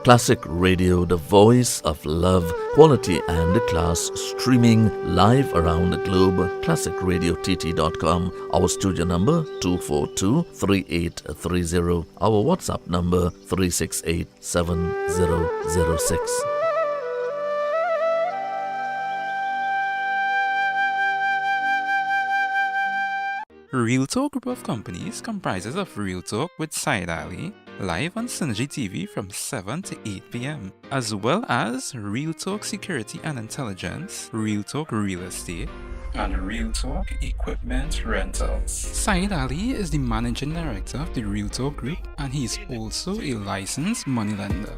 Classic Radio, the voice of love, quality and class, streaming live around the globe. ClassicRadioTT.com. Our studio number 242-3830. Our WhatsApp number 368-7006. Real Talk Group of Companies comprises of Real Talk with Said Ali, live on Synergy TV from 7 to 8 p.m., as well as Real Talk Security and Intelligence, Real Talk Real Estate, and Real Talk Equipment Rentals. Said Ali is the Managing Director of the Real Talk Group, and he is also a licensed moneylender.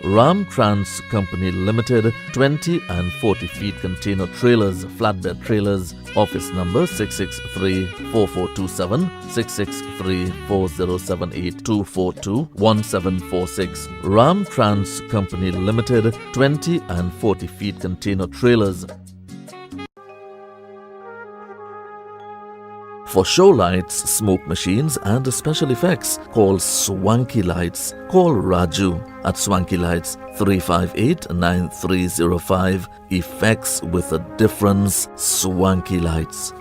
Ram Trans Company Limited, 20 and 40 feet container trailers, flatbed trailers, office number 663-4427, 663-4078-242-1746. Ram Trans Company Limited, 20 and 40 feet container trailers. For show lights, smoke machines and special effects, call Swanky Lights. Call Raju at Swanky Lights 358-9305. Effects with a difference, Swanky Lights.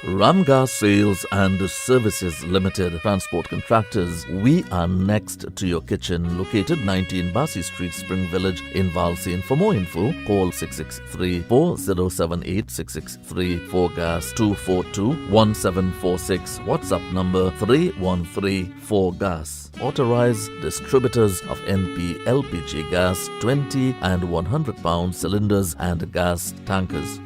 Ramgar Sales and Services Limited, transport contractors. We are next to your kitchen, located 19 Bassi Street, Spring Village in Valsane. For more info, call 663-4078, 663-4GAS 242-1746. WhatsApp number 3134GAS. Authorized distributors of NP LPG gas, 20 and 100 pound cylinders and gas tankers.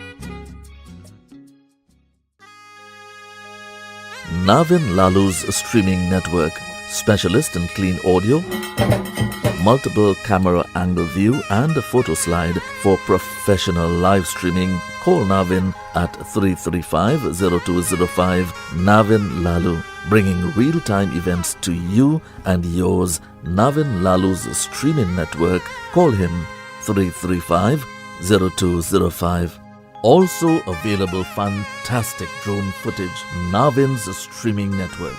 Navin Lalu's streaming network, specialist in clean audio, multiple camera angle view and a photo slide for professional live streaming. Call Navin at 335-0205. Navin Lalu, bringing real-time events to you and yours. Navin Lalu's streaming network. Call him 335-0205. Also available fantastic drone footage. Navin's streaming network.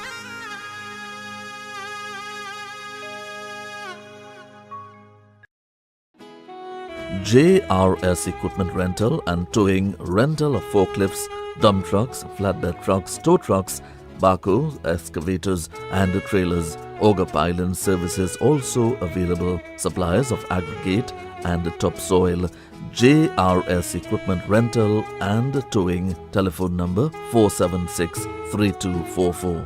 JRS Equipment Rental and Towing, rental of forklifts, dump trucks, flatbed trucks, tow trucks, backhoes, excavators and trailers. Auger piling services also available. Suppliers of aggregate and topsoil. JRS Equipment Rental and Towing. Telephone number 476-3244.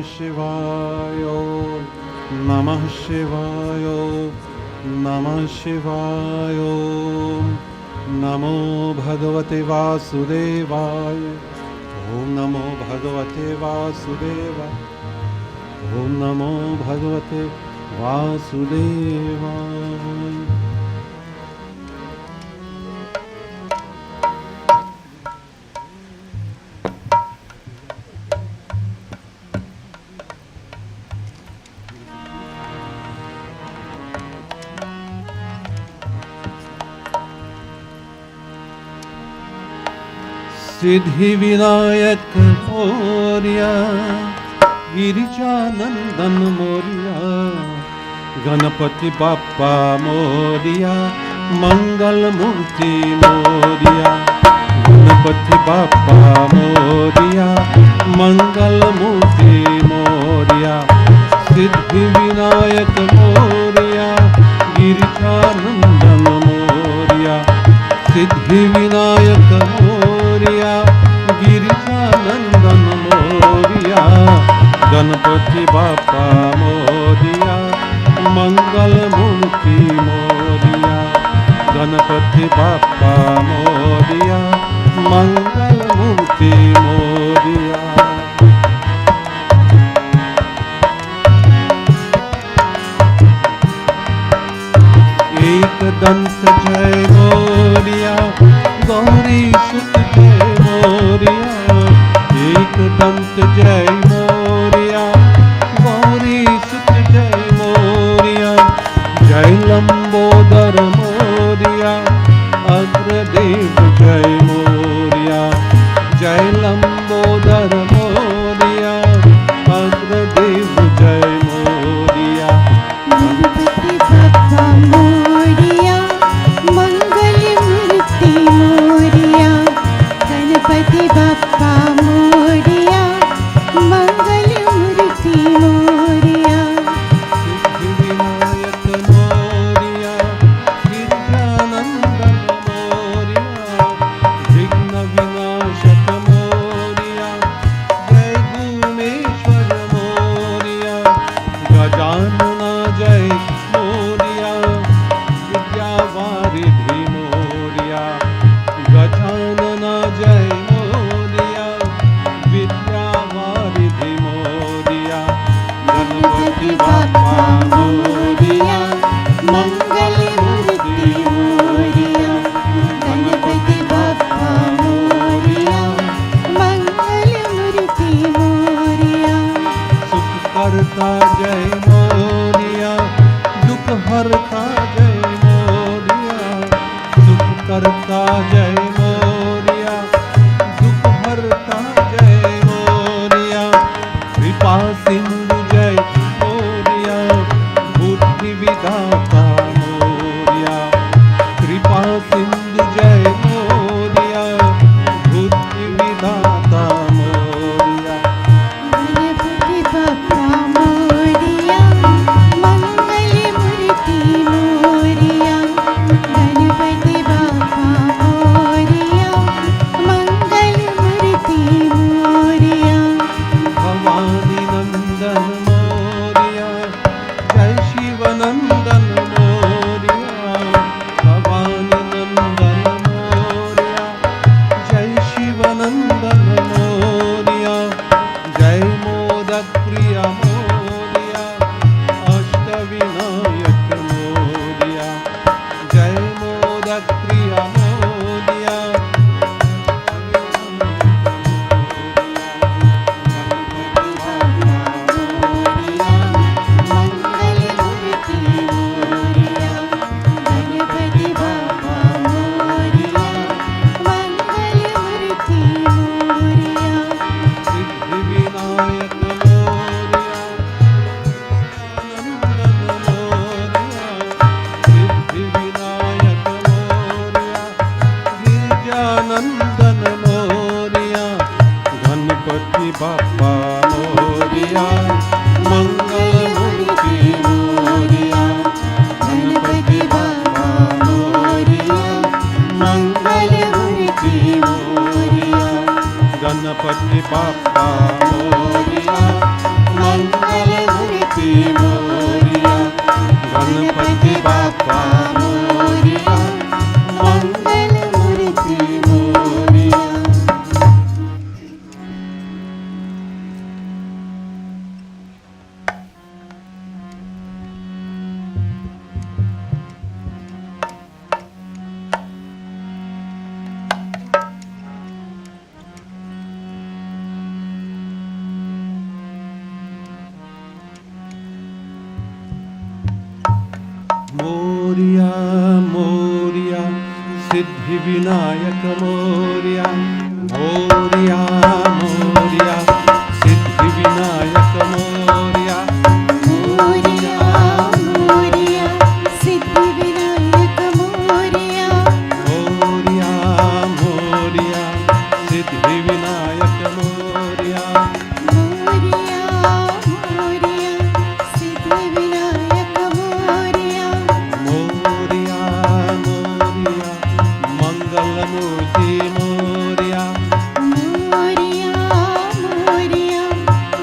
शिवाय नमः शिवाय नमः शिवाय नमो भगवते वासुदेवाय ॐ नमो भगवते वासुदेवाय ॐ नमो भगवते वासुदेवाय। सिद्धि विनायक मोरिया गिरिजानंदन मोरिया गणपति बाप्पा मोरिया मंगल मूर्ति मोरिया गणपति बाप्पा मोरिया मंगल मूर्ति मोरिया सिद्धि विनायक मोरिया गिरिजानंदन मोरिया सिद्धि विनायक मोरिया गिरिजानंदन मोरिया गणपति बाप्पा मोरिया मंगल मूर्ति मोरिया गणपति बाप्पा मोरिया मंगल मूर्ति मोरिया। एक दंत जय मोरिया गौरी सुत जय मोरिया एक दंत जय मोरिया गौरी सुत जय मोरिया जय लंबोदर मोरिया अग्रदेव जय मोरिया जय लंबोदर मोरिया अग्रदेव जय मोरिया गणपति बाप्पा मोरिया मंगल मूर्ति मोरिया गणपति बाप्पा मोरिया मंगल मूर्ति मोरिया सिद्धि विनायक मोरिया गिरिजानंदन मोरिया विघ्न विनाशक मोरिया जय भूमेश्वर मोरिया गजानना जय मोरिया विद्यावारिधि मोरिया गजानना जय मोरिया विद्यावारिधि मोरिया गणपति बाप्पा मोरिया मंगल मूर्ति मोरिया गणपति बाप्पा मोरिया मंगल मूर्ति मोरिया सुख करता जय मोरिया दुख हरता जय मोरिया सुख करता जय मोरिया दुख हरता जय मोरिया कृपा सिंधु जय मोरिया बुद्धि विधाता मोरिया कृपा सिंधु जय मोरिया बुद्धि विधाता मोरिया गणपति बाप्पा मोरिया मंगल मूर्ति मोरिया गणपति बाप्पा मोरिया मंगल मूर्ति मोरिया भवानी नंदन मोरिया जय शिव नंदन मोरिया भवानी नंदन मोरिया जय शिव नंदन मोरिया जय मोदक प्रिय मोरिया अष्ट विनायक मोरिया जय मोदक प्रिय मोरिया गणपति बाप्पा मोरिया मंगल मूर्ति मोरिया सिद्धि विनायक मोरिया नंदन मोरिया सिद्धि विनायक मोरिया गिरिजानंदन मोरिया गणपति बाप्पा मोरिया मंगल मूर्ति मोरिया गणपति बाप्पा मोरिया मंगल मूर्ति मोरिया गणपति बाप्पा मोरिया सिद्धिविनायक मोरया मोरया मोरया सिद्धिविनायक मोरया मोरया मोरया सिद्धिविनायक मोरया मोरया मोरया सिद्धिविनायक मोरया मोरया मोरया सिद्धिविनायक मोरया मोरया मोरया मंगलमूर्ति मोरया मोरया मोरया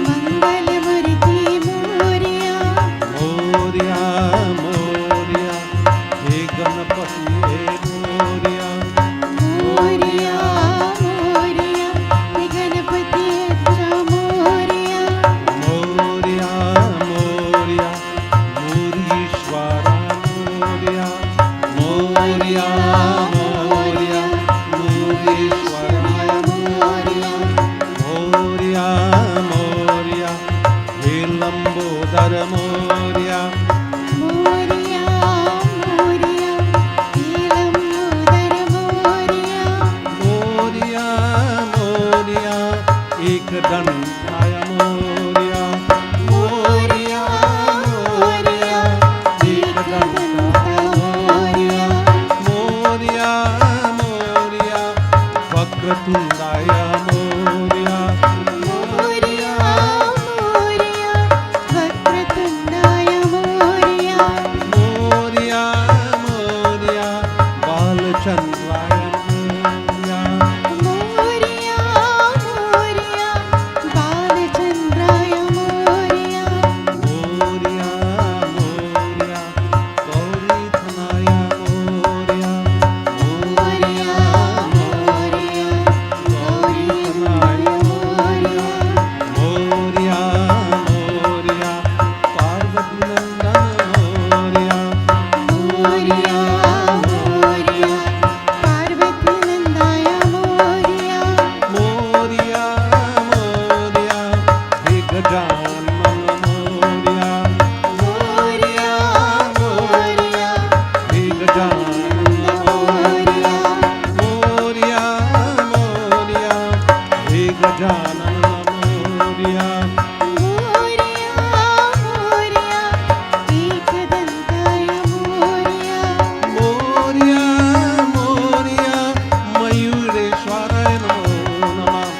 मंगलमूर्ति मोरया मोरया मोरया हे गणपति हे मोरया मोरया मोरया हे गणपति अच्छा मोरया मोरया मोरया मुरीश्वरा मोरया मोरया मोरया मुरीश्वराय मोरया मोरया मोरया हे लंबोदर मोरया मोरया मोरया नीलंबोदर मोरया मोरया मोरया एकदंताय मोरया मोरया मोरया एकदंताय मोरया मोरया मोरया वक्रतुंडाय मोरया मोरया मोरया वक्रतुंडाय मोरया मोरया मोरया बालचंद्राय मोरया मोरया मोरया बालचंद्राय मोरया मोरया मोरया गौरीधनाय मोरया मोरया मोरया गौरीधनाय मोरया मोरया मोरया पार्वतीनंदन मोरया मोरया मोरया पार्वती नंदाय मोरया मोरया मोरया हे गजानन मोरया मोरया मोरया हे गजानन मोरया मोरया मोरया हे गजानन मोरया मोरया मोरया एकदंताय मोरया मोरया मोरया मयूरेश्वराय नमो नमः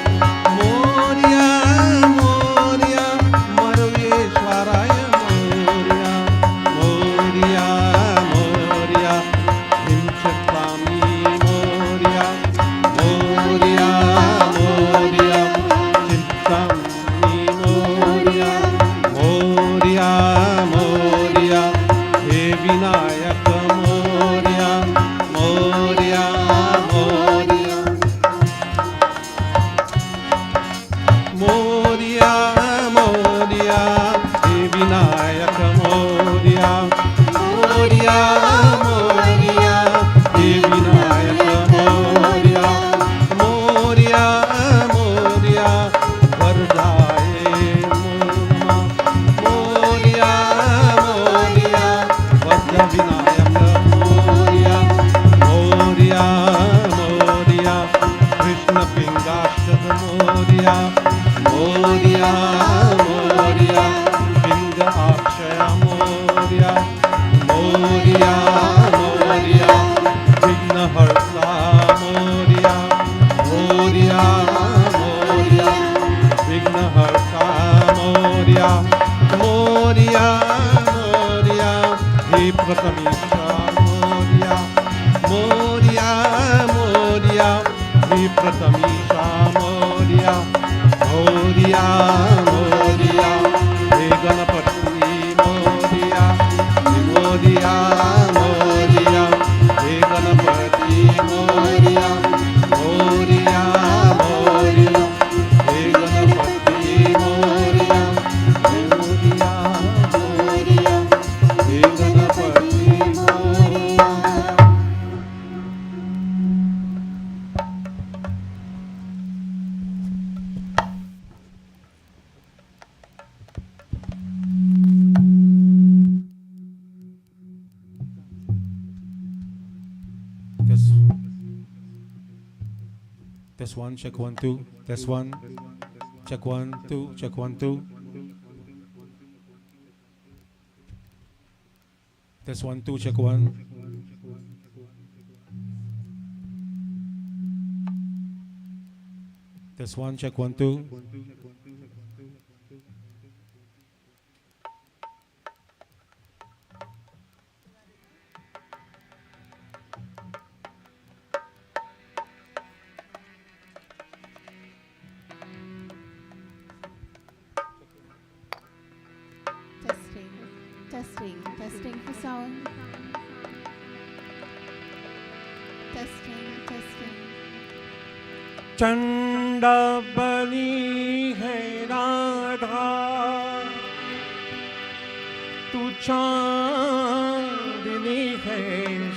मोरया मोरया मरुवेश्वराय मोरया मोरया मोरया हिंसक्रामी मोरया मोरया मोरया चिंतामणि मोरया मोरया मोरया हे विनायक मोरया मोरया मोरया मोरया मोरया हे विनायक मोरया मोरया मोरया हे विनायक मोरया मोरया मोरया वरदाय नमः मोरया मोरया वरद विनायक मोरया मोरया मोरया कृष्ण पिंगाष्टक मोरया मोरया मोरया पिंग अक्षय मोरया मोरया मोरया विघ्नहर्ता मोरया मोरया मोरया विघ्नहर्ता मोरया मोरया मोरया हे प्रथमेशा मोरया मोरया मोरया हे प्रथमेशा मोरया मोरया मोरया हे गणपति मोरया हे मोरया मोरया हे गणपति मोरया मोरया मोरया हे गणपति मोरया मोरया मोरया हे Ganpati Morya Test one, check 1 2. Test one, check 1 2, check 1 2. Test 1 2, check 1. Test 1, check 1 2. Testing for sound. Testing. चंदा बनी है राधा, तू चांदनी है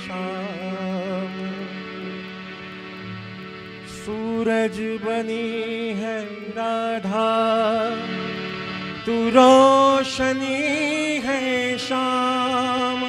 शाम, सूरज बनी है राधा, तू रोशनी है शाम।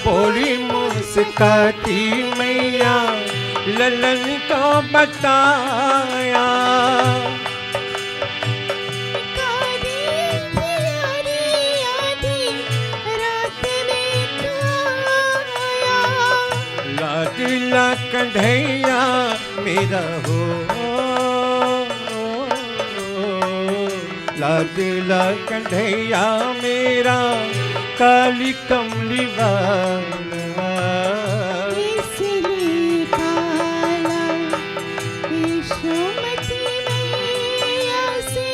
बोली मुस्काती मैया ललन को बताया, लाडला कन्हैया मेरा हो, लाडला कन्हैया मेरा, काली कमली वाला इसलिए काला यशोमती मैया से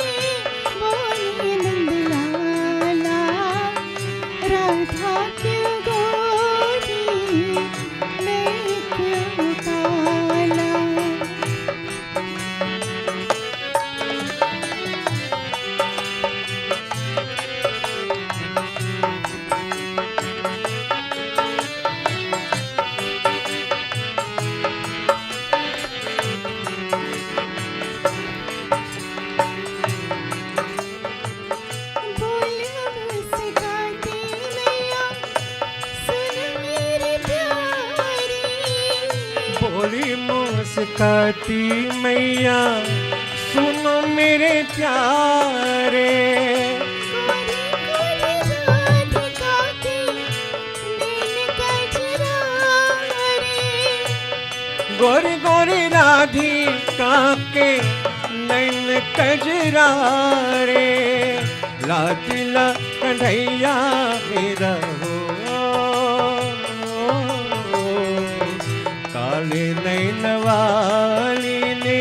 बोले नंदलाला, राधा क्यों गोरी मैं क्यों काला। बोली मुस्काती मैया सुनो मेरे प्यारे, गोरी गोरी राधिका के नैन कजरारे, लाडला कन्हैया मेरा हो, काले नैन वाली ने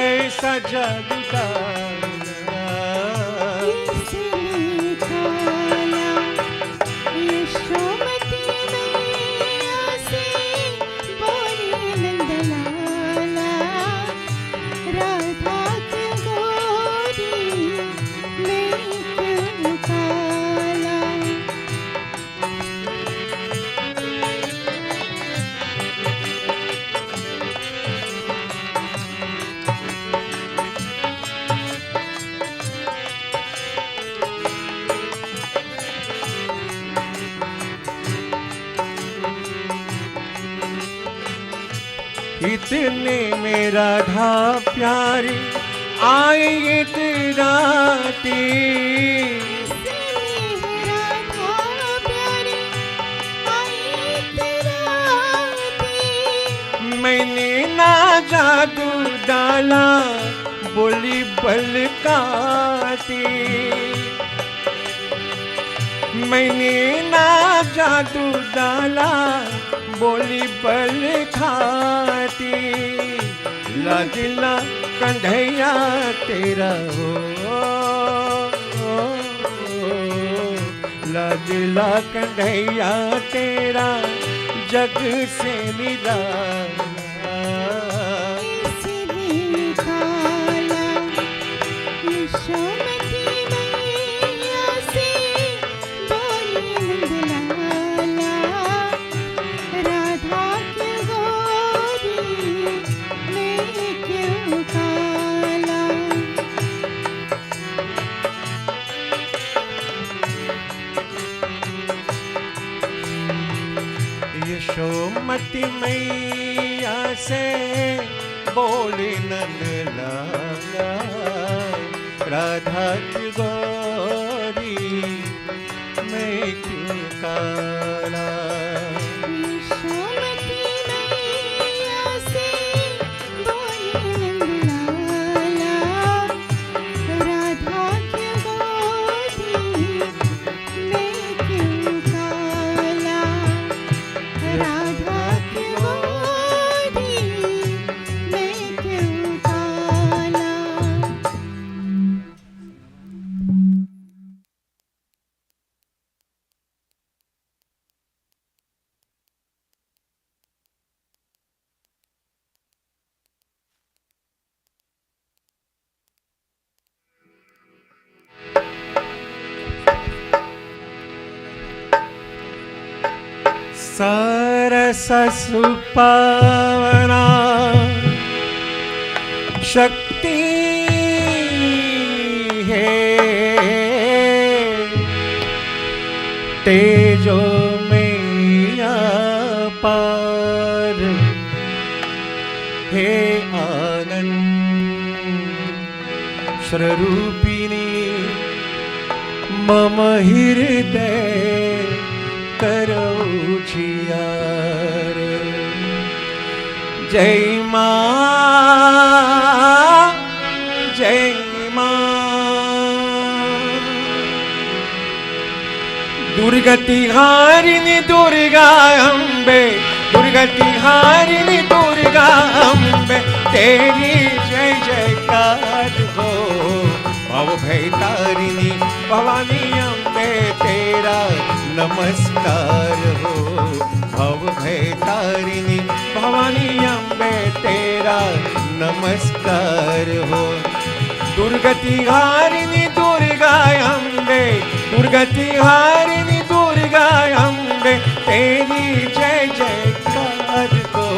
ऐसा जादू डाला, इसलिए काला यशोमती मैया से बोले नंदलाला, राधा क्यों गोरी मैं क्यों काला। इतने में राधा प्यारी आई इतराती, मैंने ना जादू डाला बोली बलकाती, मैंने ना जादू डाला बोली बल खाती, लादिला कंधैया तेरा हो, लादिला कंधैया तेरा जग से निराला, यशोमती मैया से बोले नंदलाला, राधा की गौरी मैं क्यों काला, यशोमती मैया से बोले नंदलाला, राधा की गौरी मैं क्यों काला, राधा की गौरी मैं क्यों काला। सरस सुपावना शक्ति है, तेजो में अपार हे आनंद, स्वरूपिणी मम हृदय करो जियार, जय मां जय मां, दुर्गति हारिणी दुर्गा अम्बे, दुर्गति हारिणी दुर्गा अम्बे, तेरी जय जयकार हो, भव भय तारिणी भवानी अम्बे तेरा नमस्कार हो, भव भय तारिणी भवानी अम्बे तेरा नमस्कार हो, दुर्गति हारिणी दुर्गा अम्बे, दुर्गति हारिणी दुर्गा अम्बे, तेरी जय जयकार हो,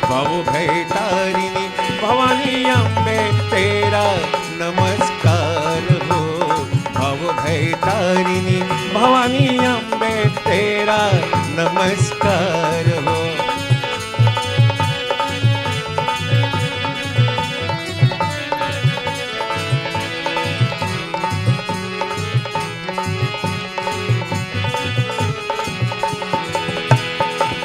भव भय तारिणी भवानी अम्बे तेरा नमस्कार हो, भव भय तारिणी भवानी अम्बे तेरा नमस्कार हो।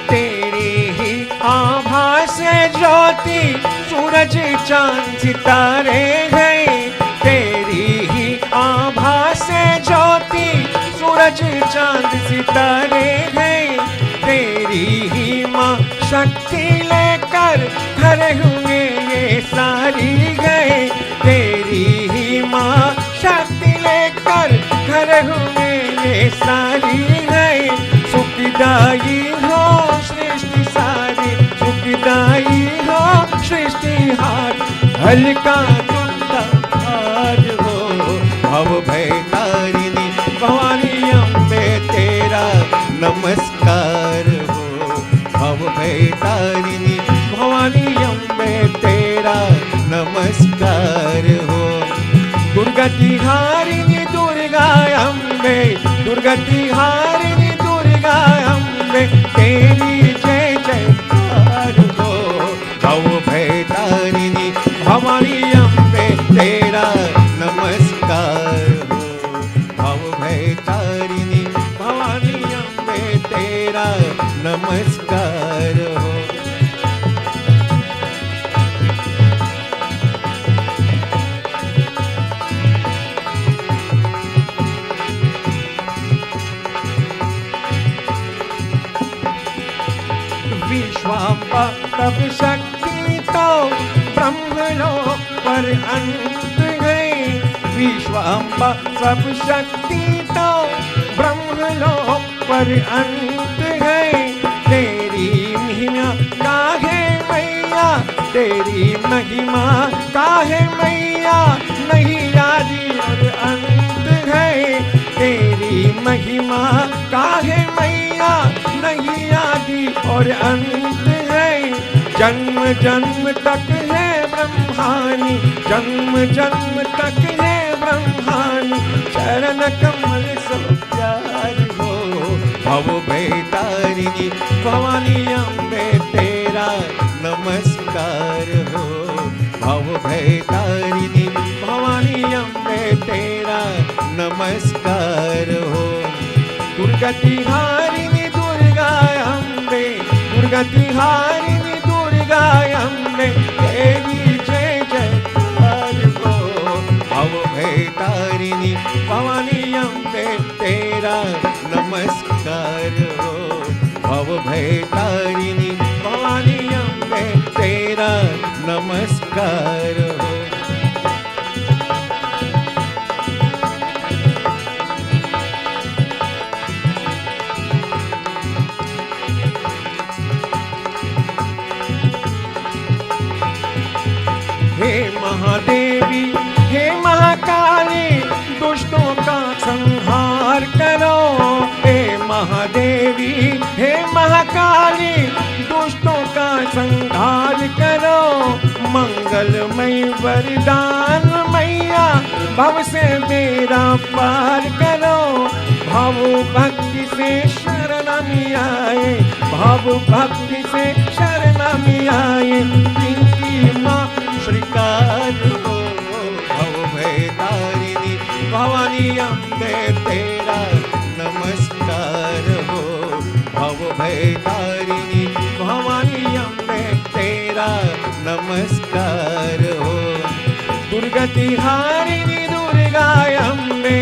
तेरी ही आभा से ज्योति सूरज चांद सितारे गए, तेरी ही आभा से ज्योति सूरज चांद सितारे गए, तेरी ही माँ शक्ति लेकर खड़े हुए ये सारी गए, तेरी ही माँ शक्ति लेकर खड़े हुए ये सारी गए, सुखदाई हो सृष्टि सारी, सुखदाई हो सृष्टि हार, हल्का दुखदा हार हो, भव भय तारिणी भवानी अम्बे तेरा नमस्कार हो, भव भय तारिणी भवानी अम्बे तेरा नमस्कार हो, दुर्गति हारिणी दुर्गा अम्बे, दुर्गति हारिणी दुर्गा अम्बे, तेरी जय जयकार हो, भव भय तारिणी भवानी अम्बे तेरा नमस्कार हो। विश्वाम्बा तब शक्ति तो ब्रह्मलोक पर अंत गई। विश्वाम्बा सब शक्ति तो ब्रह्मलोक पर अंत गई। तेरी महिमा काहे मैया, तेरी महिमा काहे मैया, नहीं आदि और अंत है। तेरी महिमा काहे मैया, नहीं आदि और अंत है। जन्म जन्म तक है ब्रह्मानी, जन्म जन्म तक है ब्रह्मानी, चरण कमल सो प्यार हो। भव भयतारिणी भवानी अम्बे तेरा नमस्कार हो। भव भयतारिणी भवानी अम्बे तेरा नमस्कार हो। दुर्गति हारिणी दुर्गा अम्बे, दुर्गति हारिणी दुर्गा अम्बे, तेरी जय जयकार हो। भव भयतारिणी भवानी अम्बे तेरा नमस्कार हो। भव भयतारिणी भवानी अम्बे तेरा नमस्कार हो। हे महादेवी हे महाकाली दुष्टों का संहार करो। हे महादेवी हे महाकाली दुष्टों का संहार करो। मंगलमय वरदान मैया भव से मेरा पार करो। भव भक्ति से शरण आए, भव भक्ति से शरण आए, इनकी माँ श्रीकार हो। भव भयतारिणी भवानी अम्बे तेरा नमस्कार हो। भव भयतारिणी भवानी अम्बे तेरा नमस्कार हो। दुर्गति हारिणी दुर्गा अम्बे,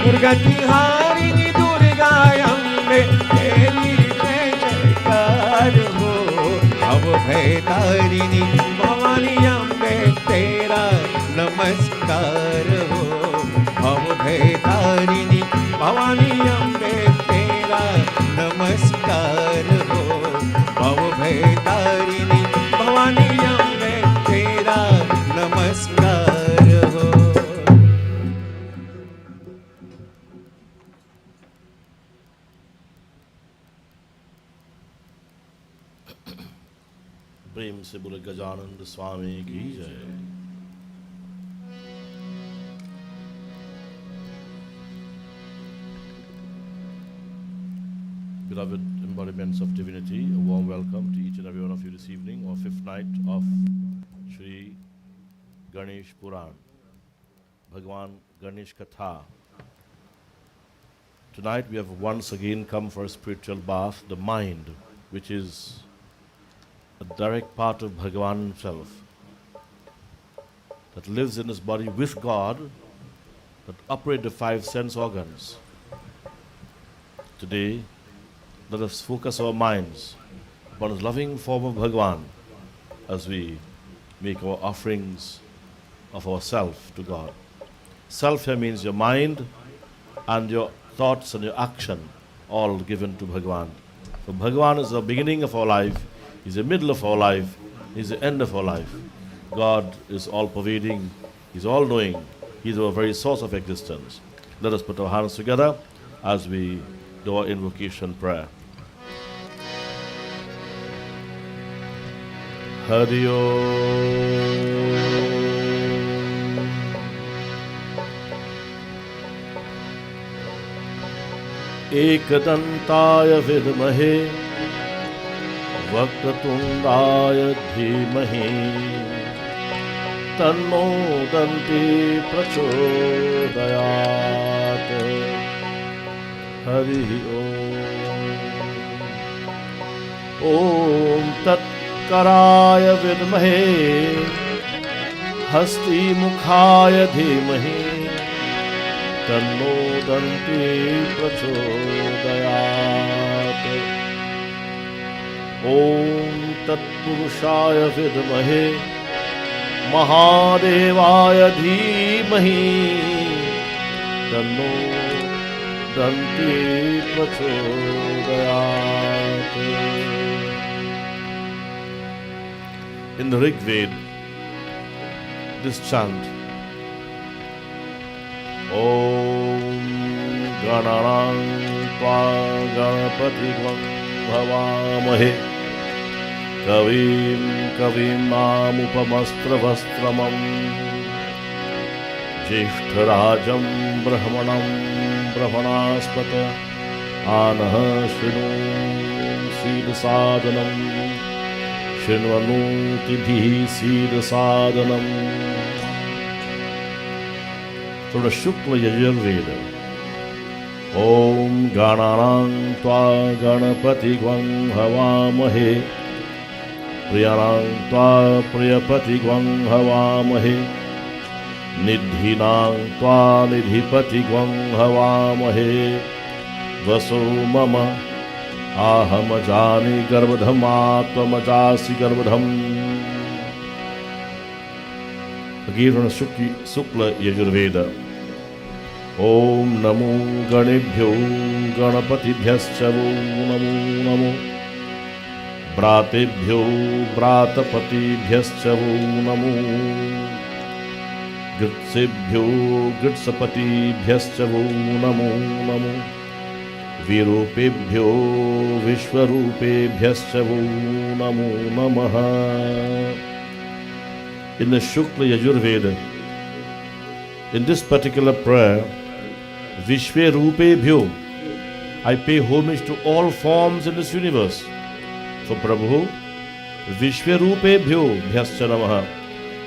दुर्गति हारिणी दुर्गा अम्बे, तेरी जय जयकार हो। भव भयतारिणी भवानी अम्बे तेरा नमस्कार हो। भव भयतारिणी भवानी अम्बे तेरा नमस्कार हो। भव भयतारिणी भवानी अम्बे तेरा नमस्कार हो। प्रेम से बोले गजानंद स्वामी की जय। Beloved embodiments of divinity, a warm welcome to each and every one of you this evening, or fifth night of Shri Ganesh Puran, Bhagwan Ganesh Katha. Tonight we have once again come for a spiritual bath, the mind, which is a direct part of Bhagavan himself, that lives in his body with God, that operate the five sense organs. Today, let us focus our minds upon his loving form of Bhagavan as we make our offerings of ourself to God. Self here means your mind and your thoughts and your action, all given to Bhagavan. So Bhagavan is the beginning of our life, he's the middle of our life, he's the end of our life. God is all-pervading, he's all-knowing, he's our very source of existence. Let us put our hands together as we do our invocation prayer. Hari Om. एकदन्ताय विद्महे वक्रतुण्डाय धीमहि तन्नो दन्ति प्रचोदयात्। हरि ओम तत्कराय विद्महे हस्तिमुखाय धीमहि तन्नो दन्ती प्रचोदयात्। ओम तत्पुरुषाय विद्महे महादेवाय धीमहि तन्नो दन्ती प्रचोदयात्। In the Rig Veda, this chant, Om Gananam Tva Ganapati Gvam Bhavamahe Kavim Kavim Upamastravastramam Jeshtarajam Brahmanam Brahmanaspata Anah Shinu Sida Sadhanam Shinvanutibhi Sida Sadhanam. From the Shukla Yajurveda, Om Gananam Tva Ganapati Gvam Havamahe Priyanam Tva Priyapati Gvam Havamahe Nidhinam Tva Nidhipati Gvam Havamahe Vaso Mama Aham Ajani Garbhadham Atvam Ajasi Garbhadham. Again from the Shukla Yajurveda, Om Namo Ganebhyo Ganapatibhyascha Vo Namo Namo Bratebhyo Bratapatibhyascha Vo Namo Gritsebhyo Gritsapatibhyascha Vo Namo Namo Virupebhyo Vishwarupebhyascha Vo Namo Namaha. In the Shukla Yajurveda, in this particular prayer, Vishwarupebhyo, I pay homage to all forms in this universe. For Prabhu, Vishwarupebhyo Bhyascha Namaha.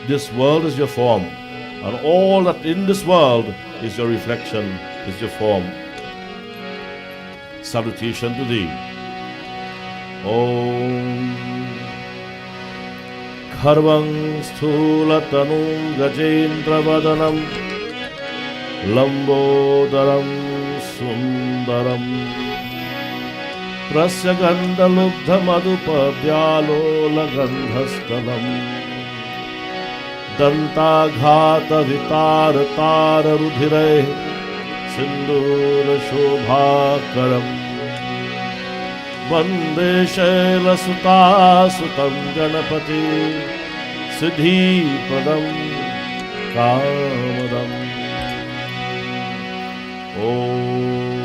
This world is your form, and all that in this world is your reflection, is your form. Salutation to thee. Om Kharvang Sthulatanum Gajendra Lambodaram Sundaram Prasya Gandalubdha Madhupadyalola Gandhastalam Dantaghata Vitara Tara Rudhire Sindura Shobhakaram Vande Shaila Suta Sutam Ganapati Siddhi Padam Kamadam. Om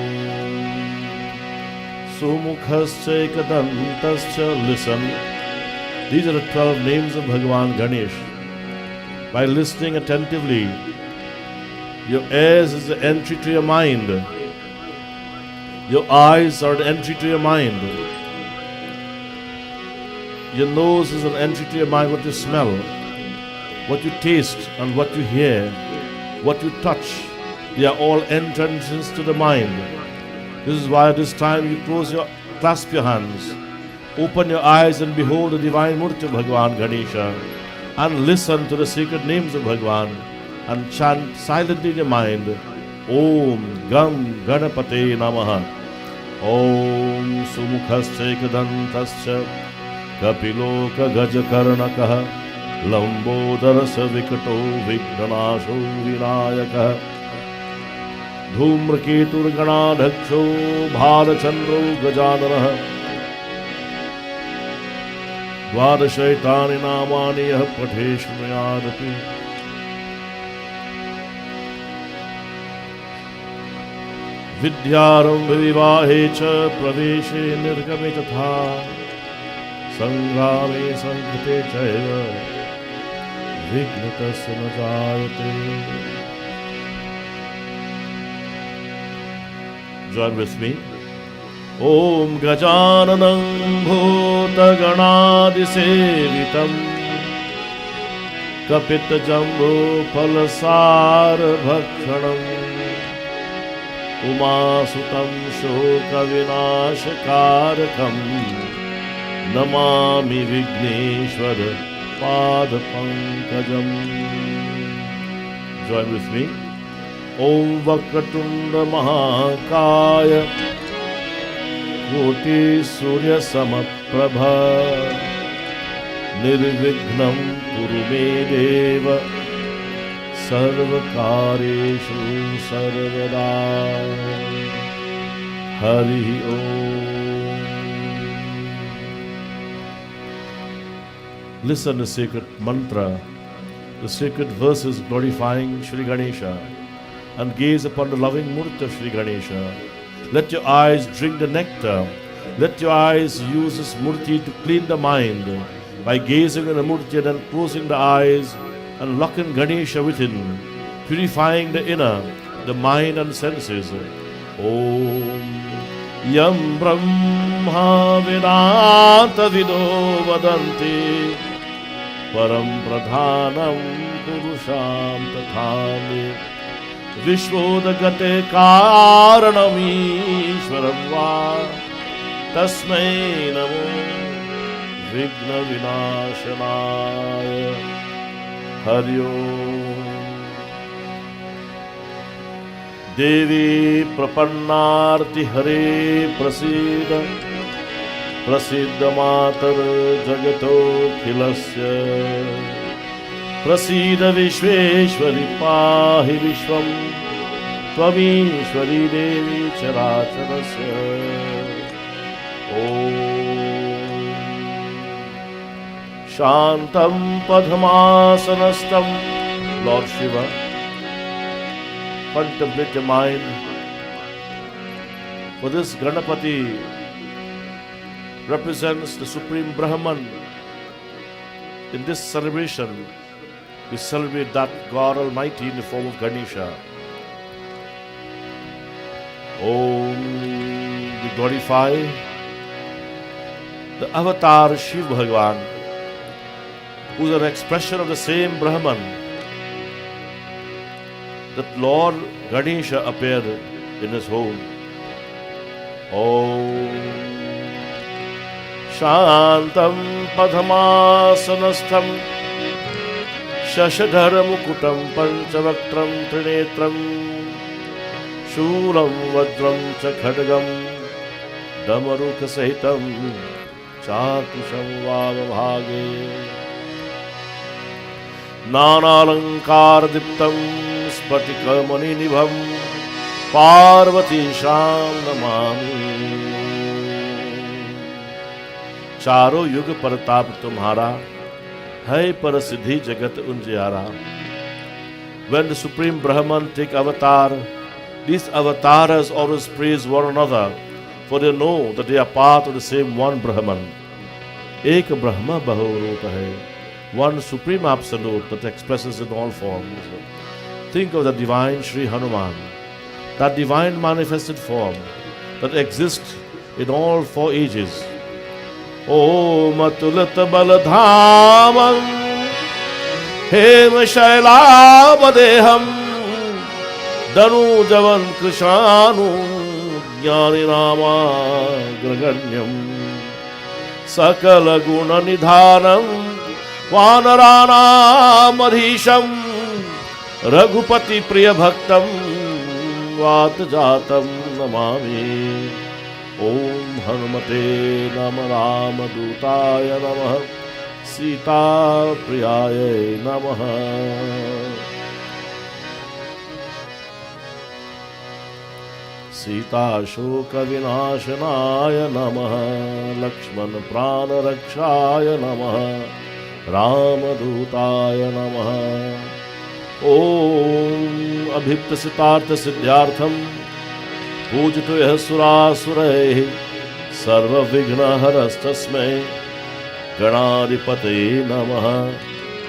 Sumukhasya Ekadantasya. Listen, these are the 12 names of Bhagavan Ganesh. By listening attentively, your ears is the entry to your mind. Your eyes are the entry to your mind. Your nose is an entry to your mind, what you smell, what you taste and what you hear, what you touch. They are all entrances to the mind. This is why at this time you clasp your hands, open your eyes and behold the divine Murti of Bhagavan Ganesha, and listen to the sacred names of Bhagavan and chant silently in your mind, Om Gam Ganapate Namaha. Om Sumukhasya Ekadantasya Kapiloka Gajakarnakaha Lambodarasa Vikato Vignanasho Vinayakaha Dhumraketur Ganadhaksho Bharachandro Gajanaraha Dvadashaitani Namani Yah Pateshmayadapi. Vidyarambha vivahe cha praveshe nirgame tatha sangrame sankrite chaiva vignatasya na jayate. Join with me. Om Gajananam Bhuta Ganadisevitam Kapita Jambu Palasar Bhakshanam उमासुतं शोकविनाशकारकं Namami Vighneshwar पादपङ्कजम्. Join with me. Om Vakratunda Mahakaya Koti Surya Samaprabha Nirvignam Kuru Me Deva Sarvakareshu Sarvada. Hari Om. Listen to the sacred mantra, the sacred verses glorifying Shri Ganesha, and gaze upon the loving Murti of Shri Ganesha. Let your eyes drink the nectar. Let your eyes use this Murti to clean the mind by gazing on the Murti and then closing the eyes and locking Ganesha within, purifying the inner, the mind and senses. Om Yam Brahma Vedanta Vido Vadanti Param Pradhanam Purusham Tathami Vishvodagate Karanam Ishwaram Va Tasmai Namo Vigna Vinashanaya. Hari Om. Devi Prapannarti Hare Prasida Prasiddha Matar Jagato Khilasya Prasida Vishveshwari Pahi Vishwam Tvamishwari Devi Characharasya. Om Shantam Padmasanastam. Lord Shiva, contemplate your mind. For this Ganapati represents the Supreme Brahman. In this celebration, we celebrate that God Almighty in the form of Ganesha. Om, we glorify the avatar Shiv Bhagavan, who is an expression of the same Brahman that Lord Ganesha appeared in his home. Om Shantam Padmasanastham Shashadhara Mukutam Panchavaktram Trinetram Shulam Vajram Chakhadgam Damaruka Sahitam Chakusham Vagavage Nanalankar Diptam Spatika Mani Nibham Parvati Sham Namami. चारों युग परताप तुम्हारा है पर सिद्धि जगत उंजियारा. When the Supreme Brahman take avatar, these avatars always praise one another, for they know that they are part of the same one Brahman. Ek Brahma Bahu Rupa hai, one Supreme Absolute that expresses in all forms. Think of the divine Sri Hanuman, that divine manifested form that exists in all four ages. Om Atulat Baladhamam Hem Shailabadeham Danu Javan Krishanu Jnani Rama Graganyam Sakala Guna Nidhanam Vanarana Madhisham Raghupati Priya Bhaktam Vatajatam Namami. Om Hanumate Nama Ramadutaya Namaha Sita Priyaya Namaha. Sita Shoka Vinashanaya Namaha Lakshmana Prana Rakshaya Namaha Ramadutaya Namaha. Om Abhipta Siddhartha Siddhyartham पूजितो यः सुरासुरैः सर्वविघ्नहरस्तस्मै गणाधिपतये नमः.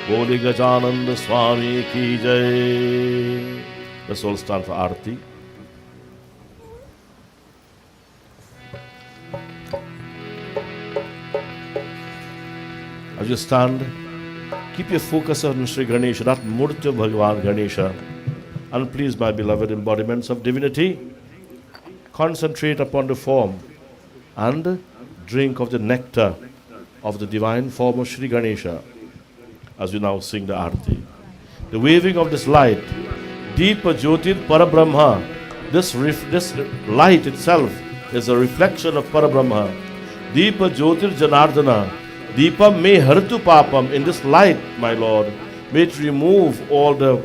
बोली गजानंद स्वामी की जय. Let's all start for Aarti. As you stand, keep your focus on Sri Ganesha, that Murti of Bhagavan Ganesha. And please, my beloved embodiments of divinity, concentrate upon the form and drink of the nectar of the divine form of Sri Ganesha as we now sing the Arati. The waving of this light, Deepa Jyotir Parabrahma, this light itself is a reflection of Parabrahma. Deepa Jyotir Janardana, Deepa me hartu papam. In this light, my Lord, may it remove all the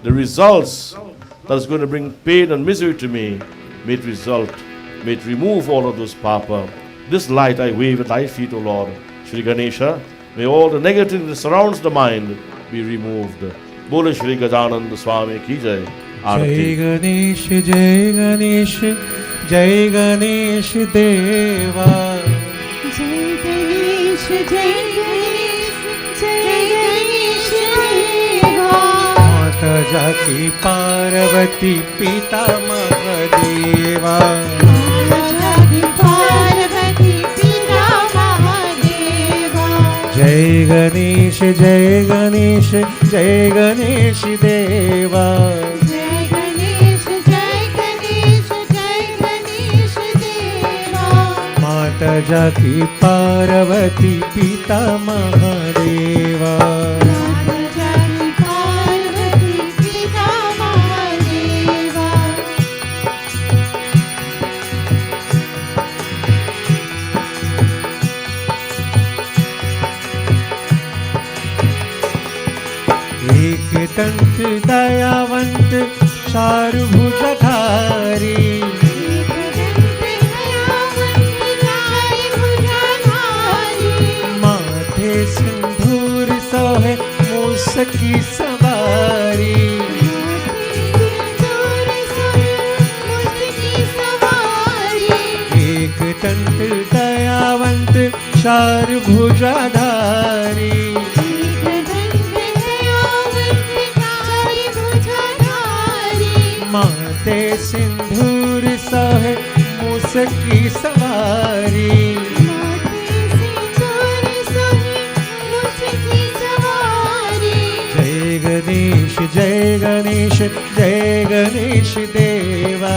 results that is going to bring pain and misery to me. May it remove all of those papa. This light I wave at thy feet, O Lord, Shri Ganesha. May all the negativity that surrounds the mind be removed. Bole Shri Gajananda Swami ki jai. Jai Ganesh, Jai Ganesh, Jai Ganesh Deva. Jai Ganesh, Jai Ganesh, Jai Ganesh Deva. Mata Jaki Parvati Pita Mahadeva. Jagi Parvati Pita Mahadeva. Jai Ganesh, Jai Ganesh, Jai Ganesh Deva. Jai Ganesh, Jai Ganesh, Jai Ganesh Deva. Mata Jaki Parvati Pita Mahadeva. Jagi Parvati Pita Mahadeva. एक दंत दयावंत चारु भुजधारी. माथे सिंदूर सोहे मूस की सवारी. एक दंत दयावंत चारु भुजधारी. माथे सिंदूर सोहे मूस की सवारी. जय गणेश, जय गणेश, जय गणेश देवा.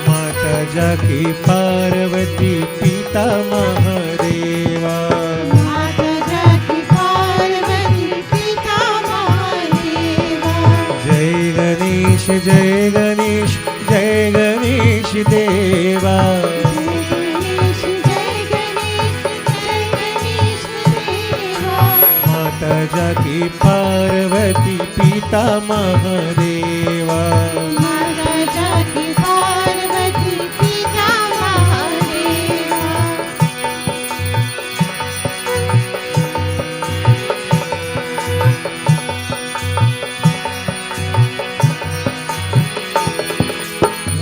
माता जाकी पार्वती पिता महादेवा. जय गणेश, जय गणेश, जय गणेश देवा. माता जाकी पार्वती पिता महादेवा.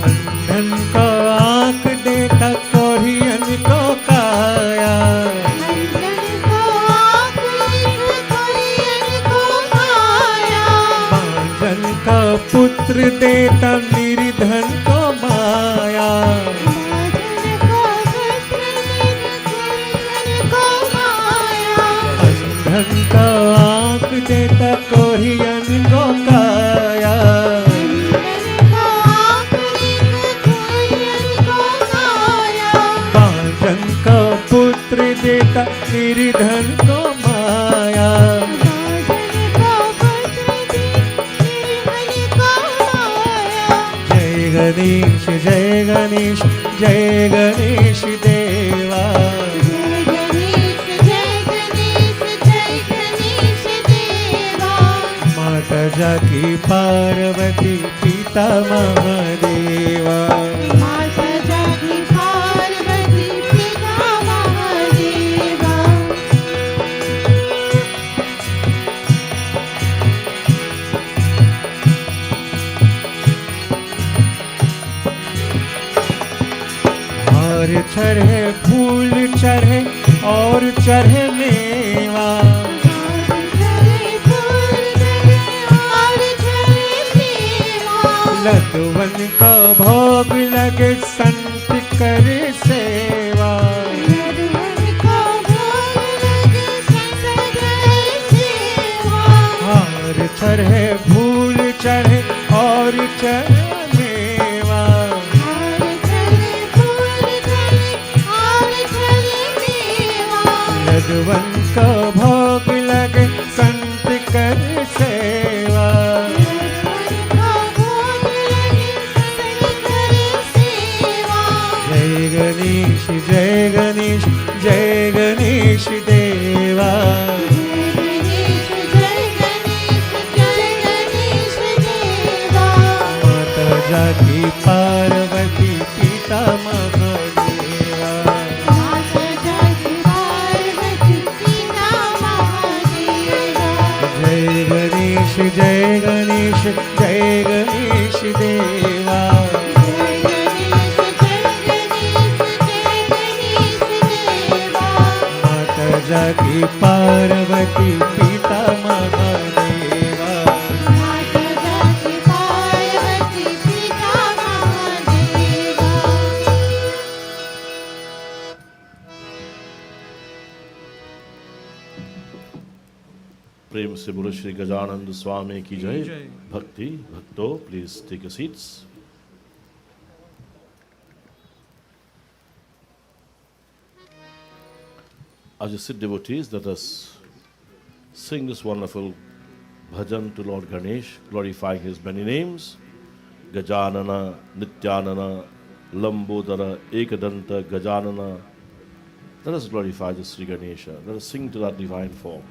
अंधन को आँख देता कोढ़ियन को काया. बांझन का पुत्र देता निर्धन को माया. अंधन का आँख देता कोढ़ियन को काया. बांझन का पुत्र देता निर्धन को माया. जय गणेश, जय गणेश, जय गणेश देवा. माता जाकी पार्वती पिता महादेवा. हार चढ़े फूल चढ़े और चढ़े मेवा. लतवन का भोग लगे संत करे सेवा. हार चढ़े है फूल चढ़े और चमेवा। और चले फूल चले और चले मेवा। यदवन का भोग लगे संत कर सेवा। का भोग लगे संग करे सेवा। जय गणेश जय गणेश जय गणेश देवा। जय गणेश जय गणेश देवा। माता जाकी पार्वती पिता महादेवा। माता जाकी पार्वती पिता महादेवा। जय गणेश जय गणेश जय गणेश देवा। जय गणेश जय गणेश जय गणेश देवा। माता जाकी पार्वती पिता महादेवा। माता जाकी पार्वती पिता महादेवा। प्रेम से बोलो श्री गजानंद स्वामी की जय। भक्ति भक्तो please take your seats. As you sit, devotees, let us sing this wonderful bhajan to Lord Ganesh, glorifying his many names. Gajanana, Nityanana, Lambodara, Ekadanta, Gajanana. Let us glorify the Sri Ganesha. Let us sing to that divine form.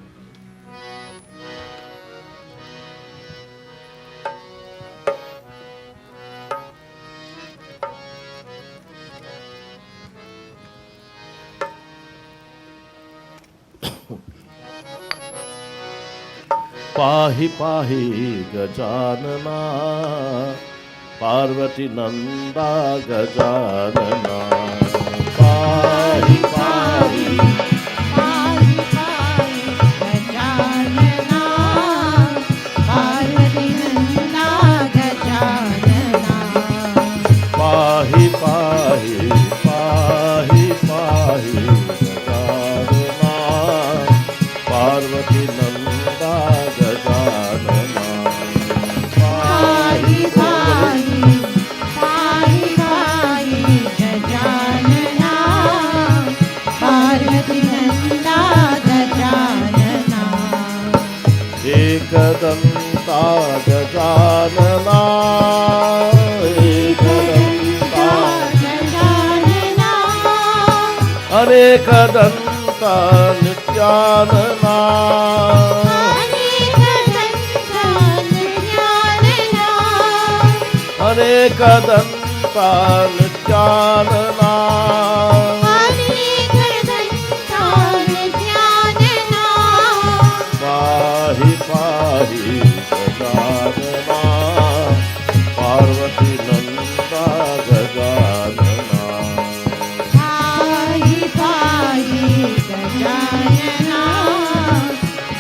पाहि पाहि गजानना, पार्वती नंदा गजानना। पाहि पाहि पाहि पाहि गजानना, पार्वती नंदा गजानना। पाहि पाहि पाहि पाहि गजानना, पार्वती नंदा गजानना। पाहि पाहि पाहि पाहि गजानना, पार्वती नंदा गजानना। एकदंता गजानना, एकदंता गजानना, अनेकदंता नित्यानना। अनेकदंता नित्यानना। अनेकदंता नित्यानना। अनेकदंता नित्यानना। पाहि पाहि गजानना, पार्वती नंदा गजानना। पाहि पाहि गजानना,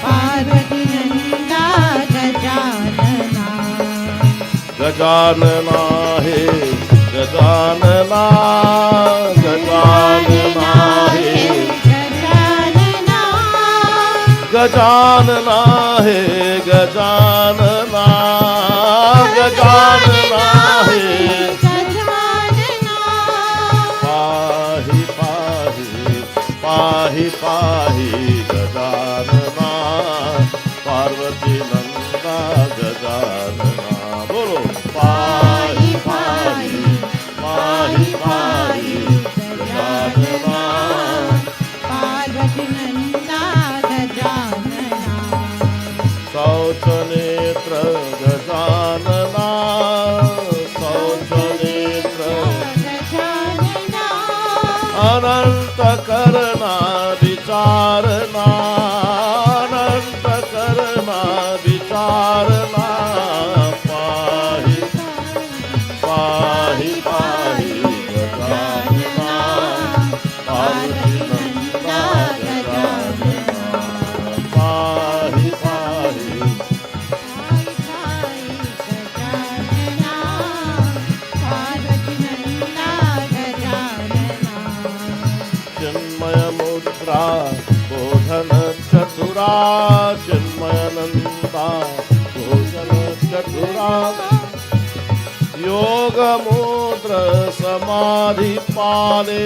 पार्वती नंदा गजानना। गजानना हे गजानना, गजानना हे गजानना। गजानना हे गजानना, गजानना हे। गजानना। पाहि पाहि पाहि पाहि गजानना, पार्वती नंदा गजानना। बोलो पाहि पाहि पाहि पाहि गजानना। पार्वती नंदा गजानना। शौच नेत्र गजानना, शौच नेत्र गजानना। अनंत करना विचारना, अनंत करना विचारना। चतुरा योग मूत्र समाधि पाले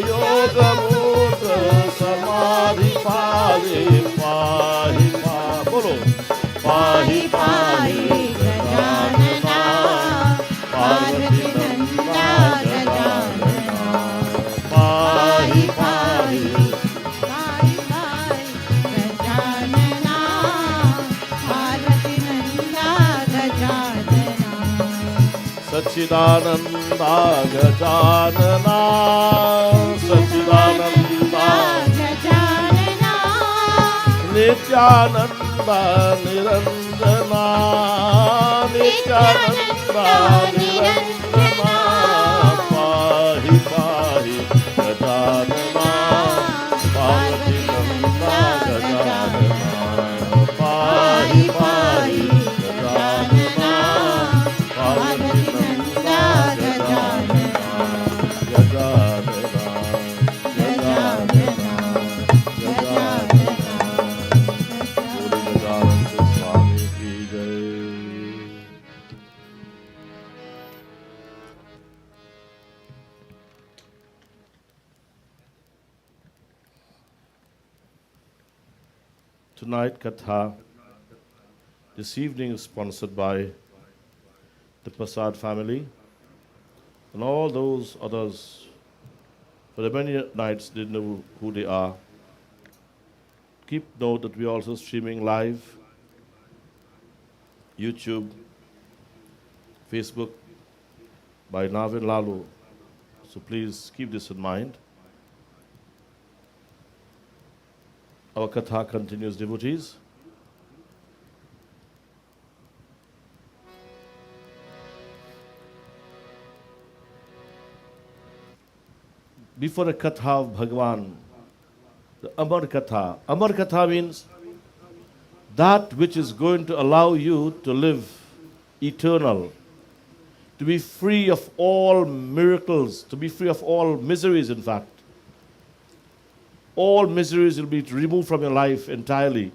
योग मूत्र समाधि पाले पाहि पा बोलो पाहि पाहि गजानना पार्वती नंदा गजानना पाहि पाहि पाहि पाहि गजानना पार्वती नंदा गजानना सच्चिदानंदा गजानना सच्चिदानंदा गजानना नित्यानंदा निरंजना नित्यानंदा निरंजना पाहि पाहि गजानना पार्वती नंदा गजानना पाहि पाहि गजानना पार्वती नंदा गजानना गजानना गजानना गजानना बोले गजानन स्वामी की जय। Tonight, Katha, this evening is sponsored by the Prasad family and all those others. For the many nights they know who they are. Keep note that we are also streaming live, YouTube, Facebook by Navin Lalu. So please keep this in mind. Our Katha continues, devotees. Before the Katha of Bhagwan, the Amar Katha means that which is going to allow you to live eternal, to be free of all miracles, to be free of all miseries, in fact. All miseries will be removed from your life entirely.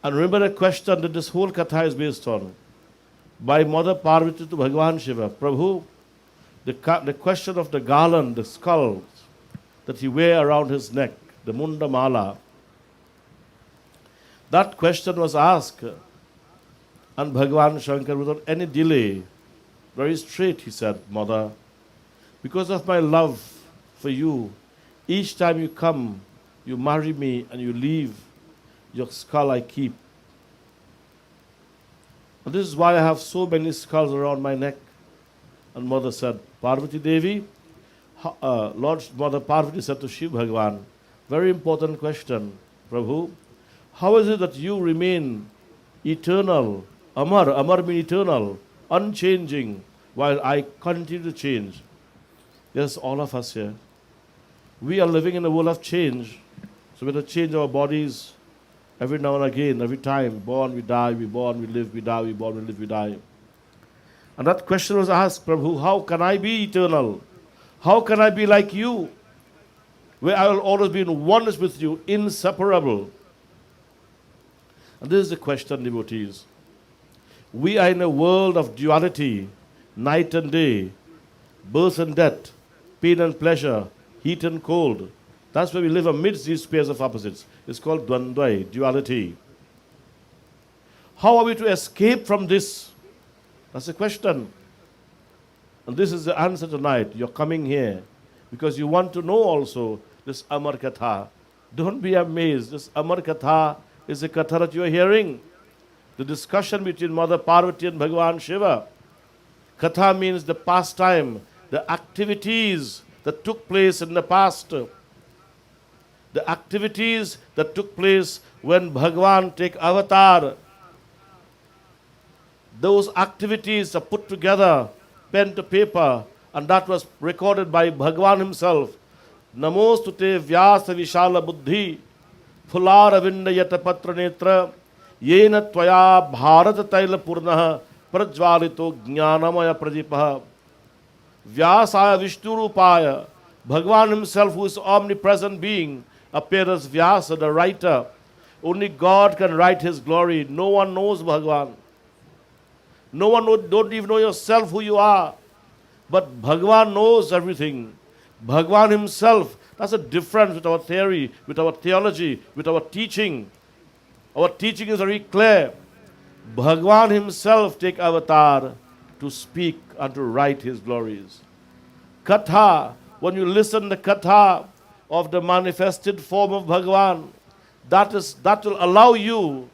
And remember the question that this whole Katha is based on. By Mother Parvati to Bhagavan Shiva, Prabhu, the question of the garland, the skull that he wear around his neck, the Munda Mala, that question was asked. And Bhagavan Shankar, without any delay, very straight, he said, Mother, because of my love for you, each time you come, you marry me and you leave, your skull I keep. And this is why I have so many skulls around my neck. And Mother said, Parvati Devi, Lord Mother Parvati said to Shiv Bhagavan, very important question, Prabhu, how is it that you remain eternal, Amar means eternal, unchanging, while I continue to change? Yes, all of us here. We are living in a world of change, so we have to change our bodies every now and again, every time. Born, we die, we born, we live, we die, we born, we live, we die. And that question was asked, Prabhu, how can I be eternal? How can I be like you, where I will always be in oneness with you, inseparable? And this is the question, devotees. We are in a world of duality, night and day, birth and death, pain and pleasure, heat and cold. That's where we live amidst these pairs of opposites. It's called Dvandvai, duality. How are we to escape from this? That's the question. And this is the answer tonight. You're coming here because you want to know also this Amar Katha. Don't be amazed. This Amar Katha is the Katha that you're hearing. The discussion between Mother Parvati and Bhagavan Shiva. Katha means the pastime, the activities that took place in the past. The activities that took place when Bhagavan take avatar. Those activities are put together, pen to paper, and that was recorded by Bhagavan himself. Namostute vyasa vishala buddhi phulara vindayata patra netra yena tvaya bharata taila purnaha prajvalito jnanamaya prajipaha. Vyasaya Vishnurupaya, Bhagavan himself, who is omnipresent being, appeared as Vyasa, the writer. Only God can write His glory. No one knows Bhagwan. No one don't even know yourself who you are. But Bhagwan knows everything. Bhagwan Himself. That's a difference with our theory, with our theology, with our teaching. Our teaching is very clear. Bhagwan Himself take avatar to speak and to write His glories. Katha, when you listen the katha of the manifested form of Bhagwan, that will allow you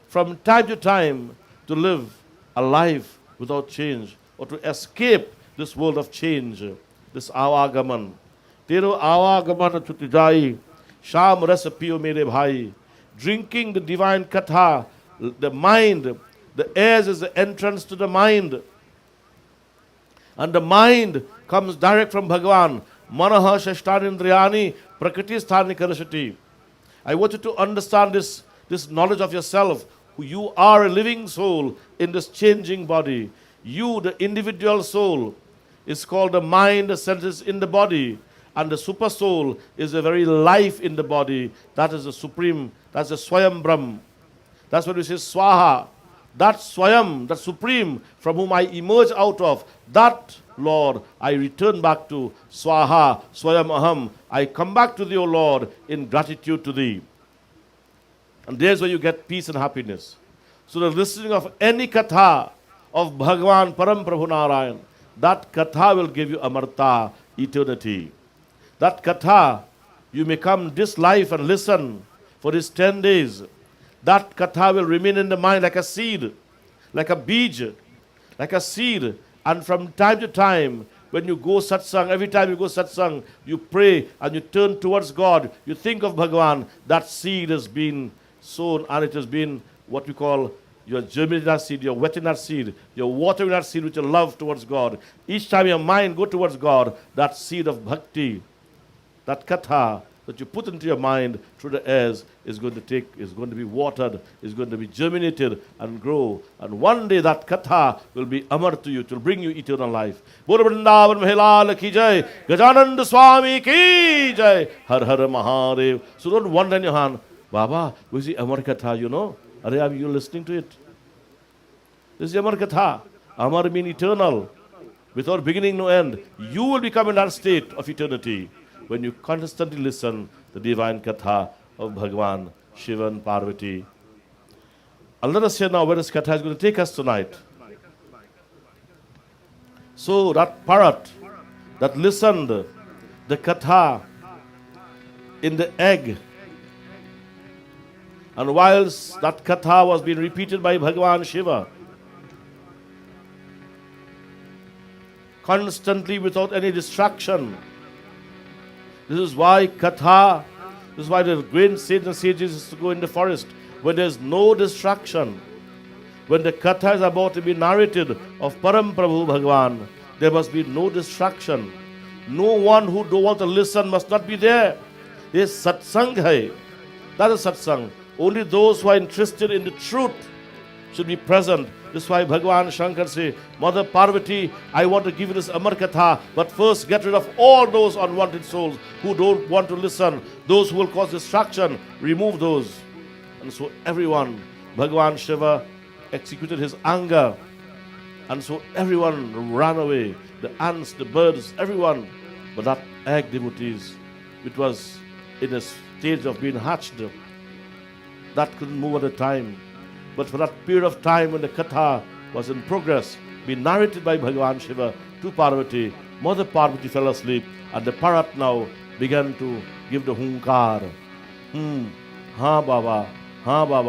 from time to time to live a life without change or to escape this world of change, this avagaman. Tero avagaman chut jai, sham ras piyo mere bhai. Drinking the divine katha, the mind, the airs is the entrance to the mind. And the mind comes direct from Bhagavan. Manaha shashtanindriyani prakriti sthani karashati. I want you to understand this knowledge of yourself. You are a living soul in this changing body. You, the individual soul, is called the mind, the senses in the body. And the super soul is the very life in the body. That is the supreme, that's the Swayam Brahm. That's what we say Swaha. That Swayam, that supreme from whom I emerge out of, that Lord, I return back to Swaha, Swayam Aham. I come back to Thee, O Lord, in gratitude to Thee. And there's where you get peace and happiness. So the listening of any katha of Bhagavan Param Prabhu Narayan, that katha will give you amarta, eternity. That katha, you may come this life and listen for these 10 days. That katha will remain in the mind like a seed, like a bij, like a seed. And from time to time, when you go satsang, every time you go satsang, you pray and you turn towards God. You think of Bhagavan. That seed has been sown and it has been what we call, you're germinating that seed, you're wetting that seed, you're watering that seed with your love towards God. Each time your mind go towards God, that seed of bhakti, that katha that you put into your mind through the airs is going to be watered, is going to be germinated and grow. And one day that katha will be amar to you, it will bring you eternal life. Bol Vrindavan Mahilal ki jai, Gajananda Swami ki jai, Har Har Mahadev. So don't wonder in your hand, Baba, who is the Amar Katha, you know? Are you listening to it? This is the Amar Katha. Amar means eternal, without beginning, no end. You will become in that state of eternity when you constantly listen the divine katha of Bhagavan, Shiva and Parvati. And let us hear now where this katha is going to take us tonight. So that parrot that listened the katha in the egg, and whilst that katha was being repeated by Bhagavan Shiva, constantly without any distraction. This is why katha, this is why the great saints and sages used to go in the forest when there's no distraction. When the katha is about to be narrated of Param Prabhu Bhagavan, there must be no distraction. No one who don't want to listen must not be there. There's satsang hai. That is satsang. Only those who are interested in the truth should be present. This is why Bhagavan Shankar say, Mother Parvati, I want to give you this Amar Katha, but first get rid of all those unwanted souls who don't want to listen, those who will cause distraction, remove those. And so everyone, Bhagavan Shiva executed his anger, and so everyone ran away, the ants, the birds, everyone. But that egg, devotees, which was in a stage of being hatched, that couldn't move at a time. But for that period of time when the katha was in progress, being narrated by Bhagavan Shiva to Parvati, Mother Parvati fell asleep, and the parrot now began to give the hunkar. Ha Baba,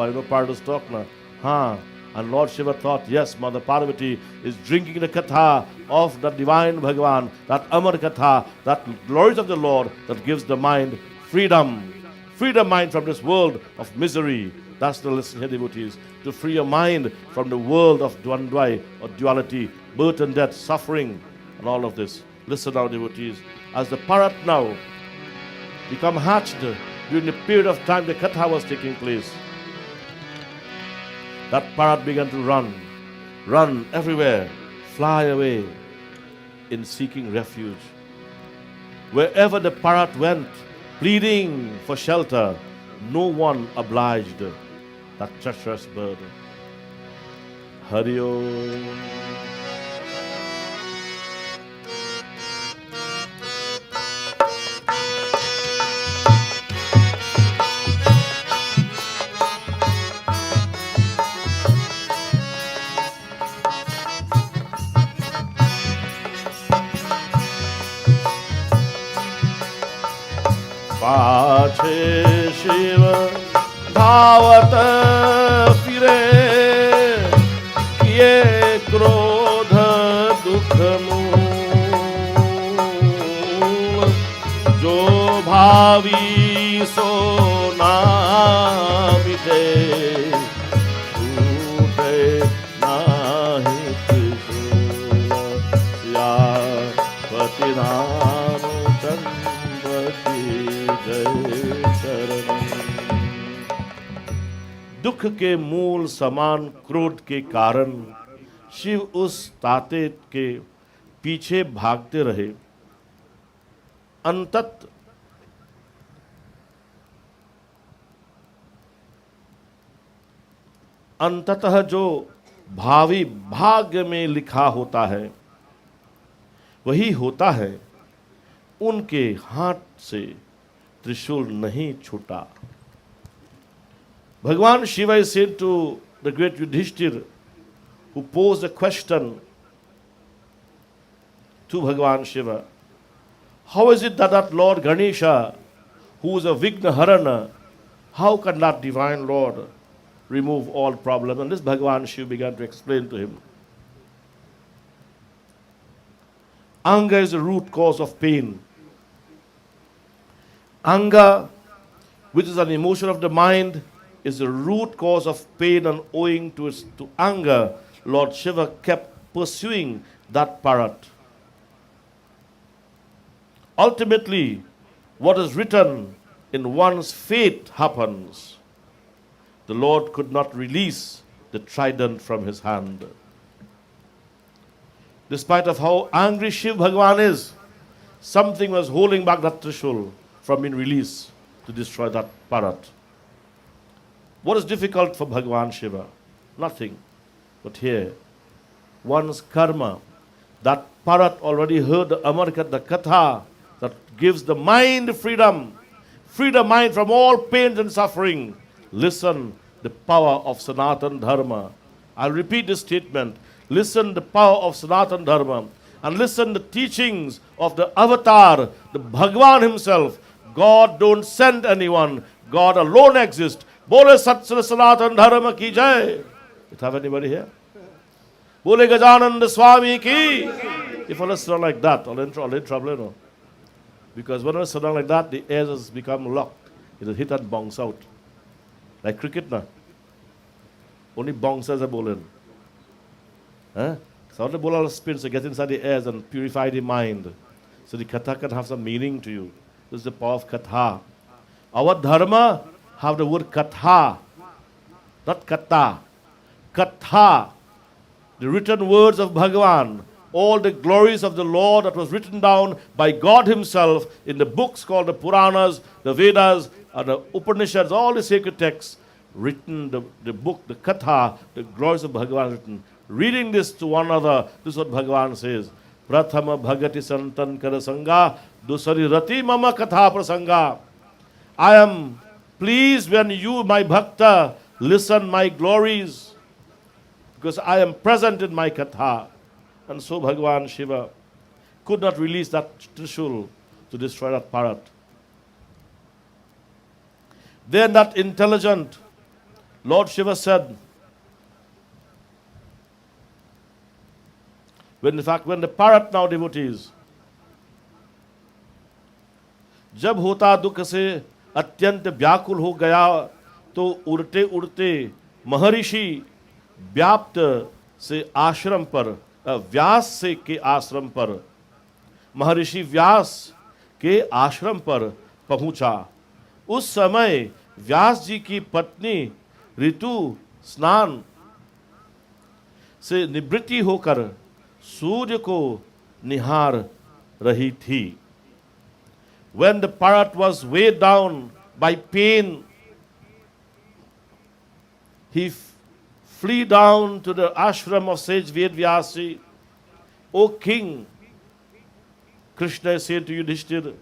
you know parrots talk now. Ha. And Lord Shiva thought, yes, Mother Parvati is drinking the katha of the divine Bhagavan, that Amar Katha, that glories of the Lord that gives the mind freedom. Freedom mind from this world of misery. That's the lesson here, devotees. To free your mind from the world of dvandvai or duality, birth and death, suffering, and all of this. Listen now, devotees. As the parrot now become hatched during the period of time the katha was taking place, that parrot began to run everywhere, fly away in seeking refuge. Wherever the parrot went, pleading for shelter, no one obliged that treacherous bird. Hari Om. पाछे शिव धावत फिरे किए क्रोध दुख मूल जो भावी सो ना मिटे छूटे नाहि त्रिशूल सियापति रामचंद्र की जय शरण। दुख के मूल समान क्रोध के कारण शिव उस ताते के पीछे भागते रहे। अंततः जो भावी भाग्य में लिखा होता है वही होता है। उनके हाथ से त्रिशूल नहीं छूटा। Bhagwan Shiva is said to the great Yudhishthir, who posed a question to Bhagwan Shiva. How is it that Lord Ganesha, who is a Vigna Harana, how can that divine Lord remove all problems? And this Bhagwan Shiva began to explain to him. Anger is the root cause of pain. Anger, which is an emotion of the mind, is the root cause of pain, and owing to anger, Lord Shiva kept pursuing that parrot. Ultimately, what is written in one's fate happens. The Lord could not release the trident from his hand. Despite of how angry Shiv Bhagwan is, something was holding back that Trishul from being released to destroy that parrot. What is difficult for Bhagwan Shiva? Nothing. But here, one's karma, that parrot already heard the Amarkat, the Katha, that gives the mind freedom. Free the mind from all pain and suffering. Listen the power of Sanatan Dharma. I'll repeat this statement. Listen the power of Sanatan Dharma. And listen the teachings of the Avatar, the Bhagwan himself. God don't send anyone. God alone exists. Bole Satsana Sanatan Dharma ki jai. You have anybody here? Bole Gajananda Swami ki. If I sit down like that, I'll in trouble, you know. Because when I sit down like that, the air has become locked. It will hit and bounce out. Like cricket, na. Only bounces are bowling. So the bowler spins to get inside the air and purify the mind. So the katha can have some meaning to you. This is the power of katha. Our dharma have the word katha, not kata. Katha, the written words of Bhagavan, all the glories of the Lord that was written down by God himself in the books called the Puranas, the Vedas, and the Upanishads, all the sacred texts, written, the book, the Katha, the glories of Bhagavan written. Reading this to one another, this is what Bhagavan says. Prathama bhagati santan karasanga, dusari rati mama katha prasanga. I am pleased when you, my bhakta, listen my glories, because I am present in my katha. And so Bhagavan Shiva could not release that Trishul to destroy that parrot. Then that intelligent Lord Shiva said, when the parrot now, devotees, जब होता दुख से अत्यंत व्याकुल हो गया तो उड़ते उड़ते महर्षि व्याप्त से आश्रम पर व्यास से के आश्रम पर महर्षि व्यास के आश्रम पर पहुंचा। उस समय व्यास जी की पत्नी ऋतु स्नान से निवृत्ति होकर सूर्य को निहार रही थी। When the parrot was weighed down by pain he flee down to the ashram of sage Vedvyasi. O king, Krishna said to Yudhishthira,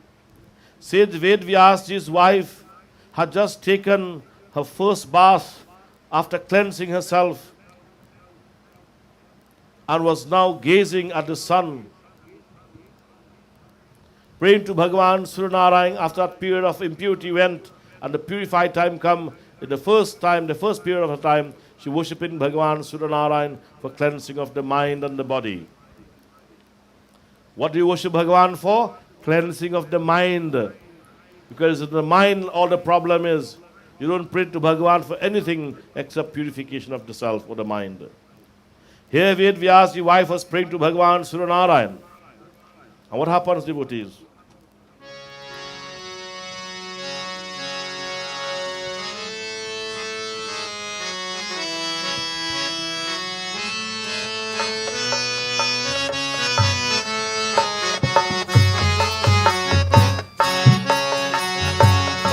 sage Vedvyasi's wife had just taken her first bath after cleansing herself and was now gazing at the sun, praying to Bhagavan Suryanarayan. After that period of impurity went and the purified time come, in the first period of her time, she worshipping Bhagavan Suryanarayan for cleansing of the mind and the body. What do you worship Bhagavan for? Cleansing of the mind. Because in the mind all the problem is. You don't pray to Bhagavan for anything except purification of the self or the mind. Here Vedvyas, your wife, was praying to Bhagavan Suryanarayan. And what happens, devotees?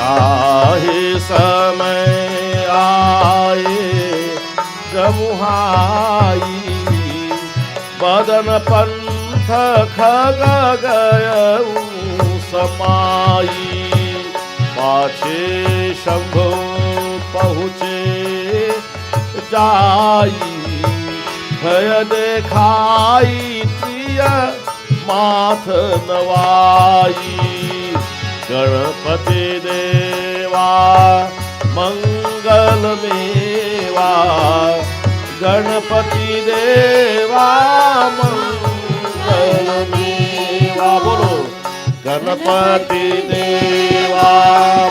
काहे समय आए जमुहाई बदन पंथ खग गयऊ समाई पाछे शंभो पहुँचे जाई भय देखाई प्रिय माथ नवाई गणपति देवा मंगल मेवा गणपति देवा मंगल मेवा बोलो गणपति देवा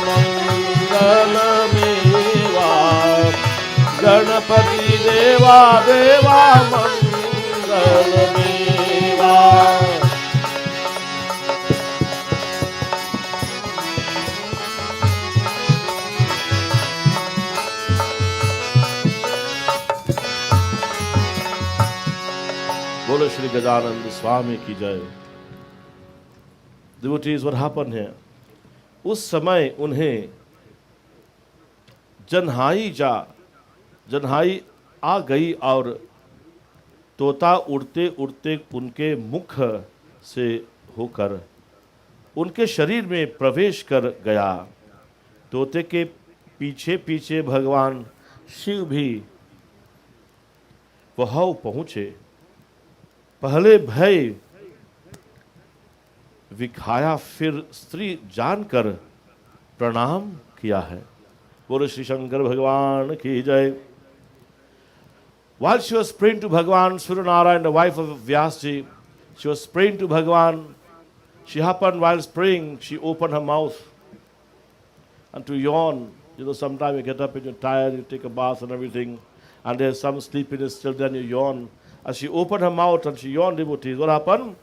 मंगल मेवा गणपति देवा देवा मंगल मेवा बोलो श्री गजानंद स्वामी की जय। Devotees, what happened here? उस समय उन्हें जन्हाई आ गई और तोता उड़ते उड़ते उनके मुख से होकर उनके शरीर में प्रवेश कर गया। तोते के पीछे पीछे भगवान शिव भी वहां पहुँचे। पहले भय विखाया, फिर स्त्री जानकर प्रणाम किया है। बोलो श्री शंकर भगवान की जय। While she was praying to Bhagavan Suryanarayan, the wife of Vyasji, she was praying to Bhagavan. She happened while praying, she opened her mouth and to yawn. You know, sometimes you get up and you're tired, you take a bath and everything, and there's some sleepiness still, then you yawn. As she opened her mouth and she yawned, devotees, what happened?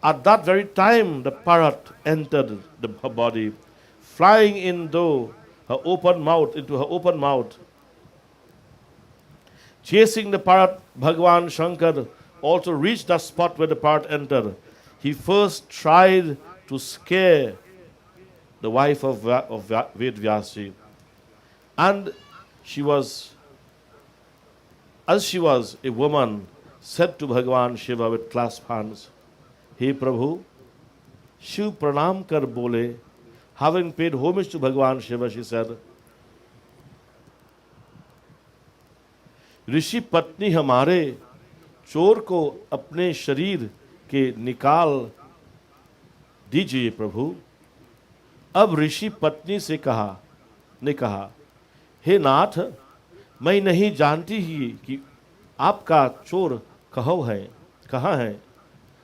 At that very time, the parrot entered her body, flying into her open mouth. Chasing the parrot, Bhagavan Shankar also reached the spot where the parrot entered. He first tried to scare the wife of Vedvyasi, and as she was a woman, said to Bhagavan Shiva with clasped hands, Hey Prabhu, Shiv pranam kar bole. Having paid homage to Bhagavan Shiva, she said, ऋषि पत्नी हमारे चोर को अपने शरीर के निकाल दीजिए प्रभु। अब ऋषि पत्नी से कहा, हे नाथ, मैं नहीं जानती ही कि आपका चोर कहाँ है,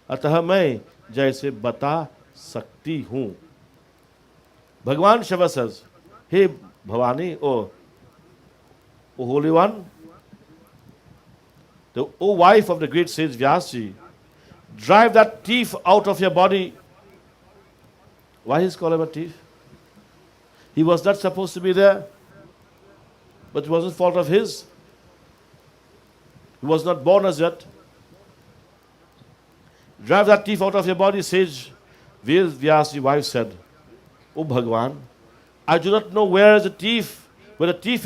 अतः मैं जैसे बता सकती हूँ। भगवान Shiv says, hey Bhavani, O Holy One, O wife of the great sage Vyasji, drive that thief out of your body. Why is called him a thief? He was not supposed to be there, but it wasn't fault of his. He was not born as yet. Drive that thief out of your body, sage Vyasji's wife said, O Bhagwan, I do not know where the thief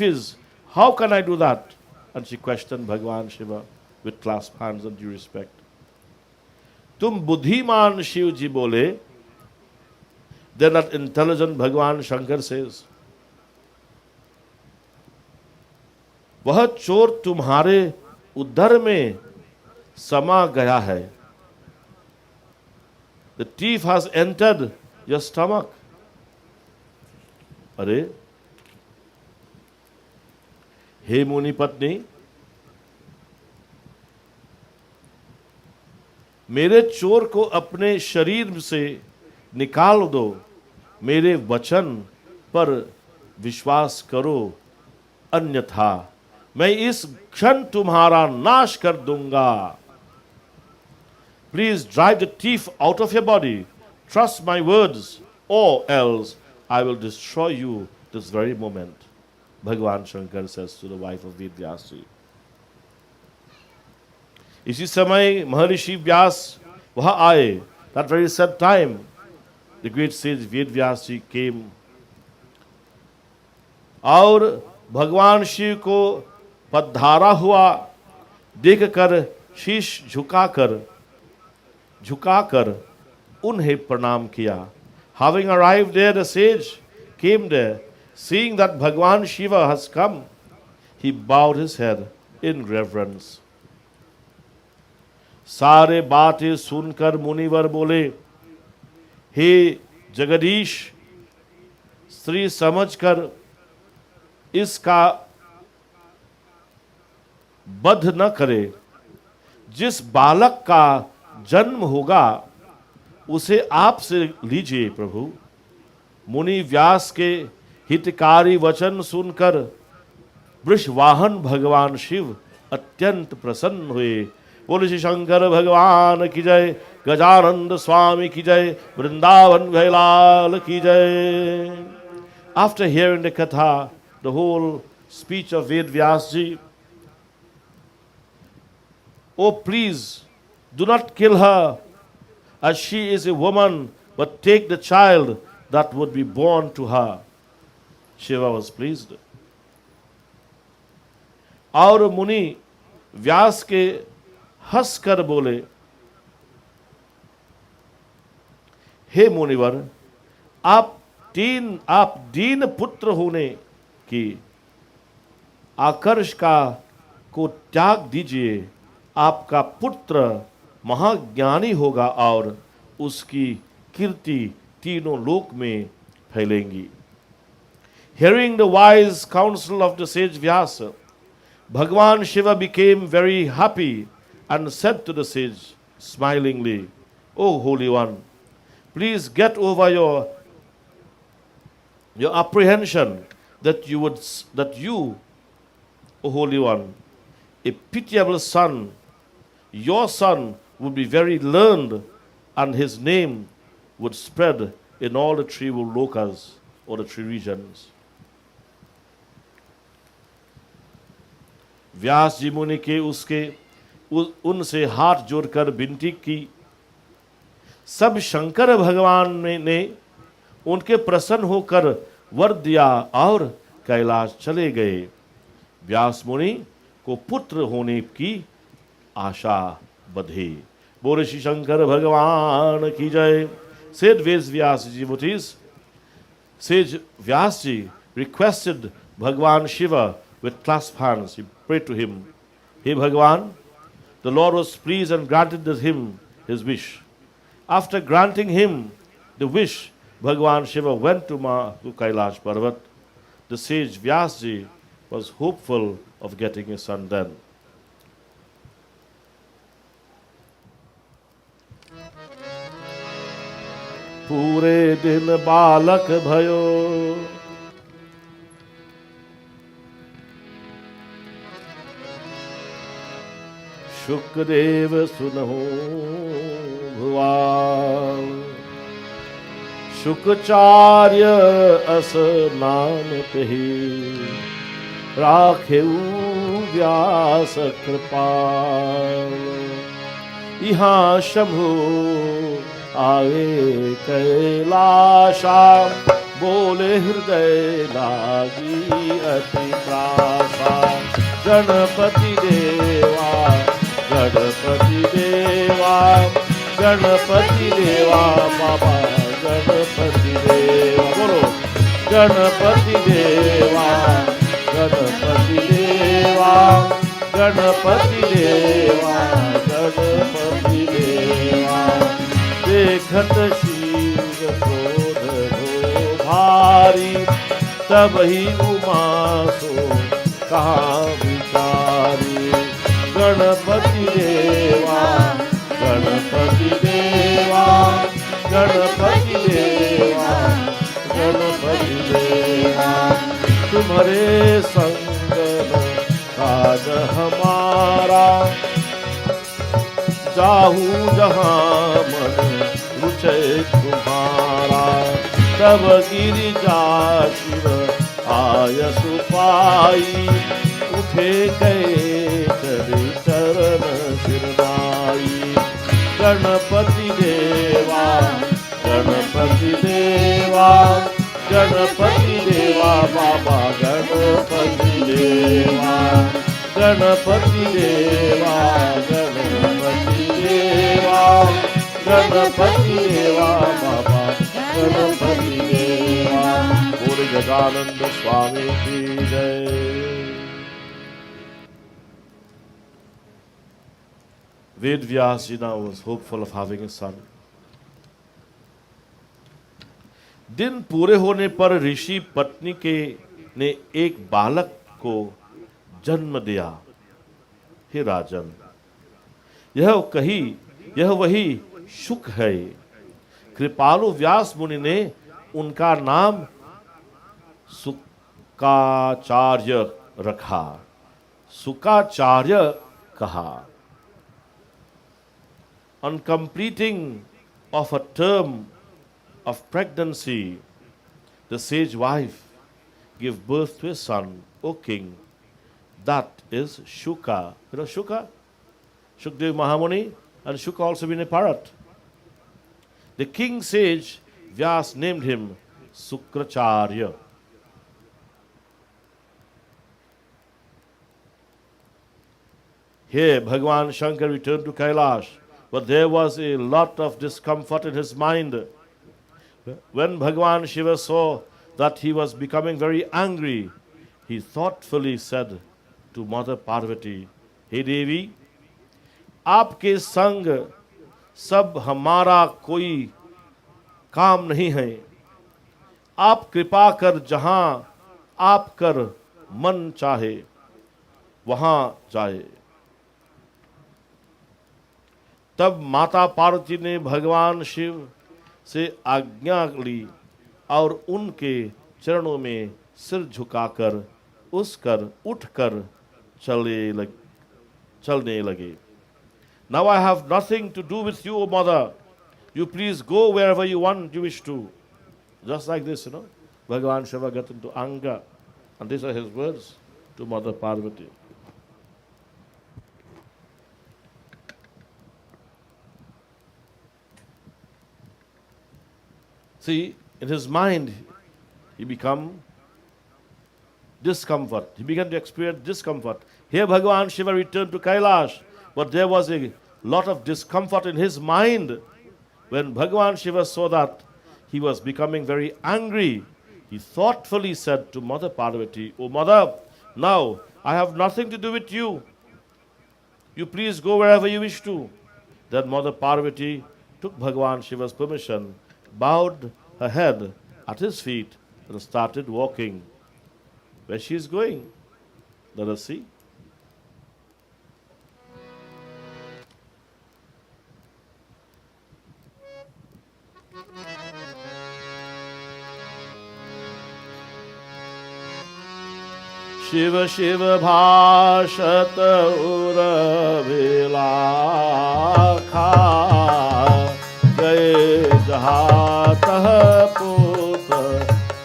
is, How can I do that? And she questioned Bhagwan Shiva with clasped hands and due respect. तुम बुद्धिमान शिव जी बोले. They're not intelligent, Bhagwan Shankar says. वह चोर तुम्हारे उदर में समा गया है. The thief has entered your stomach. अरे, हे मुनि पत्नी, मेरे चोर को अपने शरीर से निकाल दो. मेरे वचन पर विश्वास करो, अन्यथा मैं इस क्षण तुम्हारा नाश कर दूंगा. Please drive the thief out of your body. Trust my words, or else I will destroy you this very moment. Bhagwan Shankar says to the wife of Ved Vyas ji. इसी समय महर्षि व्यास वहां आए. That very sad time, the great sage Ved Vyas ji came. और भगवान शिव को पधारा हुआ देखकर शीश झुकाकर उन्हें प्रणाम किया. Having arrived there, the sage came there. Seeing that Bhagwan Shiva has come, he bowed his head in reverence. सारे बातें सुनकर मुनिवर बोले, हे जगदीश, स्त्री समझकर इसका बध न करे. जिस बालक का जन्म होगा उसे आप से लीजिए प्रभु. मुनि व्यास के हितकारी वचन सुनकर वृषवाहन भगवान शिव अत्यंत प्रसन्न हुए. बोले श्री शंकर भगवान की जय, गजानंद स्वामी की जय, वृंदावन भैलाल की जय. After hearing the katha, the whole speech of Ved Vyas ji, oh please, do not kill her, as she is a woman, but take the child that would be born to her. Shiva was pleased. और मुनि व्यास के हंसकर बोले, हे मुनिवर, आप दीन पुत्र होने की आकर्ष को त्याग दीजिए. आपका पुत्र महाज्ञानी होगा और उसकी कीर्ति तीनों लोक में फैलेंगी. Hearing the wise counsel of the sage Vyasa, Bhagwan Shiva became very happy and said to the sage smilingly, O Holy One, please get over your apprehension that you, O Holy One, a pitiable son, your son would be very learned and his name would spread in all the three lokas or the three regions. व्यास जी मुनि के उनसे हाथ जोड़कर विनती की. सब शंकर भगवान ने उनके प्रसन्न होकर वर दिया और कैलाश चले गए. व्यास मुनि को पुत्र होने की आशा बधे. बोले श्री शंकर भगवान की जय. Said Vyas devotees, Sage Vyasji requested Bhagwan Shiva with clasped hands. He prayed to him, Hey Bhagwan, the Lord was pleased and granted him his wish. After granting him the wish, Bhagwan Shiva went to Kailash Parvat. The sage Vyasji was hopeful of getting a son then. पूरे दिन बालक भयो शुक्रदेव सुनहु भुवान शुक्राचार्य अस नाम कही राखेऊ व्यास कृपाल यहाँ शंभु आए कैलाशा बोले हृदय लागी अति त्रासा। गणपति देवा, गणपति देवा, गणपति देवा बाबा, गणपति देवा। बोलो गणपति देवा, गणपति देवा, गणपति देवा, गणपति देवा। देखत शिव क्रोध हो भारी, तब ही उमा सो कहाँ विचारी। गणपति देवा, गणपति देवा, गणपति देवा, गणपति देवा। तुम्हारे संग काज हमारा, जाहू जहाँ मन रुचे तुम्हारा। तब गिरिजा शिव आयसु पाई, उठे गए चले चरण सिरनाई। गणपति देवा, गणपति देवा, गणपति देवा बाबा, गणपति देवा, गणपति देवा, गणपति देवा, गणपति देवा बाबा, गणपति देवा। बोले गजानंद स्वामी की जय। Ved Vyas now was hopeful of having a son. दिन पूरे होने पर ऋषि पत्नी के ने एक बालक को जन्म दिया। हे राजन, यह वही शुक है। कृपालु व्यास मुनि ने उनका नाम सुकाचार्य रखा, सुकाचार्य कहा। On completing of a term of pregnancy, the sage wife gave birth to a son, O king. That is Shuka. You know Shuka? Shukdev Mahamuni, and Shuka also been a parrot. The king sage Vyas named him Sukracharya. Here, Bhagwan Shankar returned to Kailash, but there was a lot of discomfort in his mind. When Bhagwan Shiva saw that he was becoming very angry, he thoughtfully said to Mother Parvati, Hey Devi, आपके संग सब हमारा कोई काम नहीं है। आप कृपा कर जहां आप कर मन चाहे वहां जाए। तब माता पार्वती ने भगवान शिव से आज्ञा ली और उनके चरणों में सिर झुकाकर उठकर चलने लगे। Now I have nothing to do with you, O mother. You please go wherever you wish to. Just like this, Bhagavan Shiva got into anger. And these are his words to Mother Parvati. See, in his mind, he began to experience discomfort. Here Bhagavan Shiva returned to Kailash, but there was a lot of discomfort in his mind. When Bhagavan Shiva saw that he was becoming very angry, he thoughtfully said to Mother Parvati, O mother, now I have nothing to do with you. You please go wherever you wish to. Then Mother Parvati took Bhagavan Shiva's permission, bowed her head at his feet, and started walking. Where she is going? Let us see. Shiv Shiv भाषत उर्विलाखा गए जहाँ तह पूत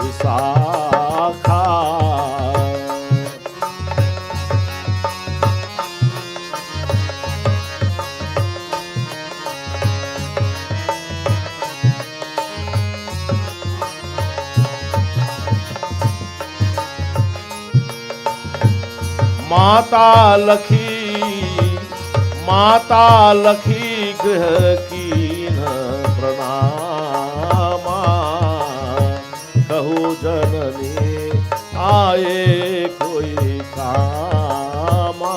विशाखा। माता लखी गृह कीन प्रणामा, कहु जननी आए कोई कामा,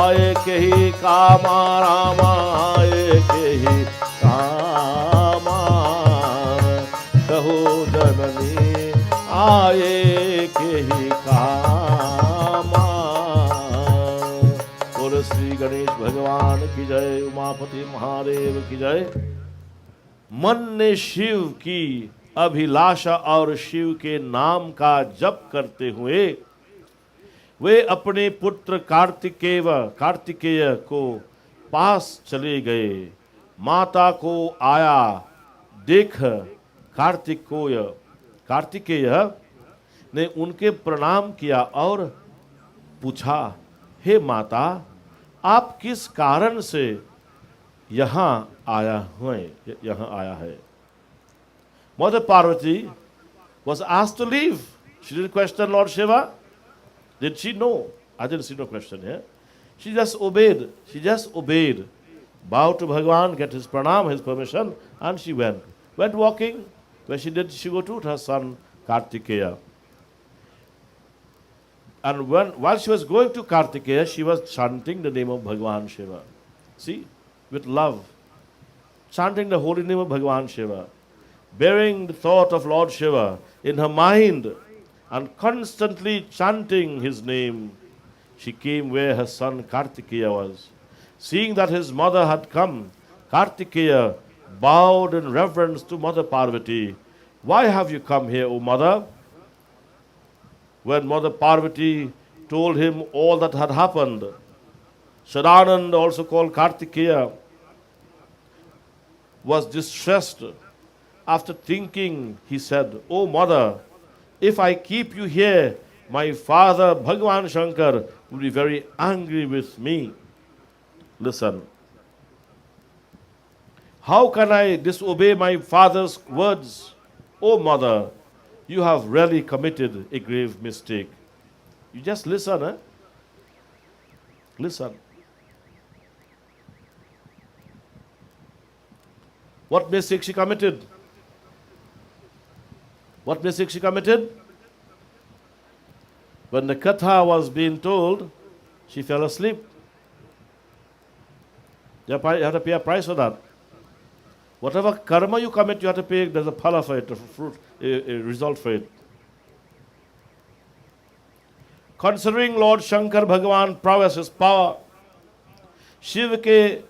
आए के ही कामा रामा, आए के ही कामा, कहु जननी आए के ही कामा। बोलो श्री गणेश भगवान की जय, उमापति महादेव की जय। मन ने शिव की अभिलाषा और शिव के नाम का जप करते हुए वे अपने पुत्र कार्तिकेय को पास चले गए। माता को आया देख कार्तिकेय ने उनके प्रणाम किया और पूछा, हे माता, आप किस कारण से यहाँ आया है? Mother Parvati was asked to leave. She didn't question Lord Shiva. Did she? No. I didn't see no question here. She just obeyed. Bowed to Bhagwan, get his pranam, his permission, and she went. Went walking. Where she go to her son Kartikeya. And while she was going to Kartikeya, she was chanting the name of Bhagwan Shiva. See, with love. Chanting the holy name of Bhagwan Shiva. Bearing the thought of Lord Shiva in her mind and constantly chanting his name, she came where her son Kartikeya was. Seeing that his mother had come, Kartikeya bowed in reverence to Mother Parvati. Why have you come here, O mother? When Mother Parvati told him all that had happened, Shadanand, also called Kartikeya, was distressed. After thinking, he said, O mother, if I keep you here, my father Bhagwan Shankar will be very angry with me. Listen. How can I disobey my father's words? O mother, you have really committed a grave mistake. You just listen, eh? Listen. What mistake she committed? What mistake she committed? When the katha was being told, she fell asleep. You have to pay a price for that. Whatever karma you commit, you have to pay. There's a phala for it, a fruit, a result for it. Considering Lord Shankar Bhagavan prowess, his power, Shiv के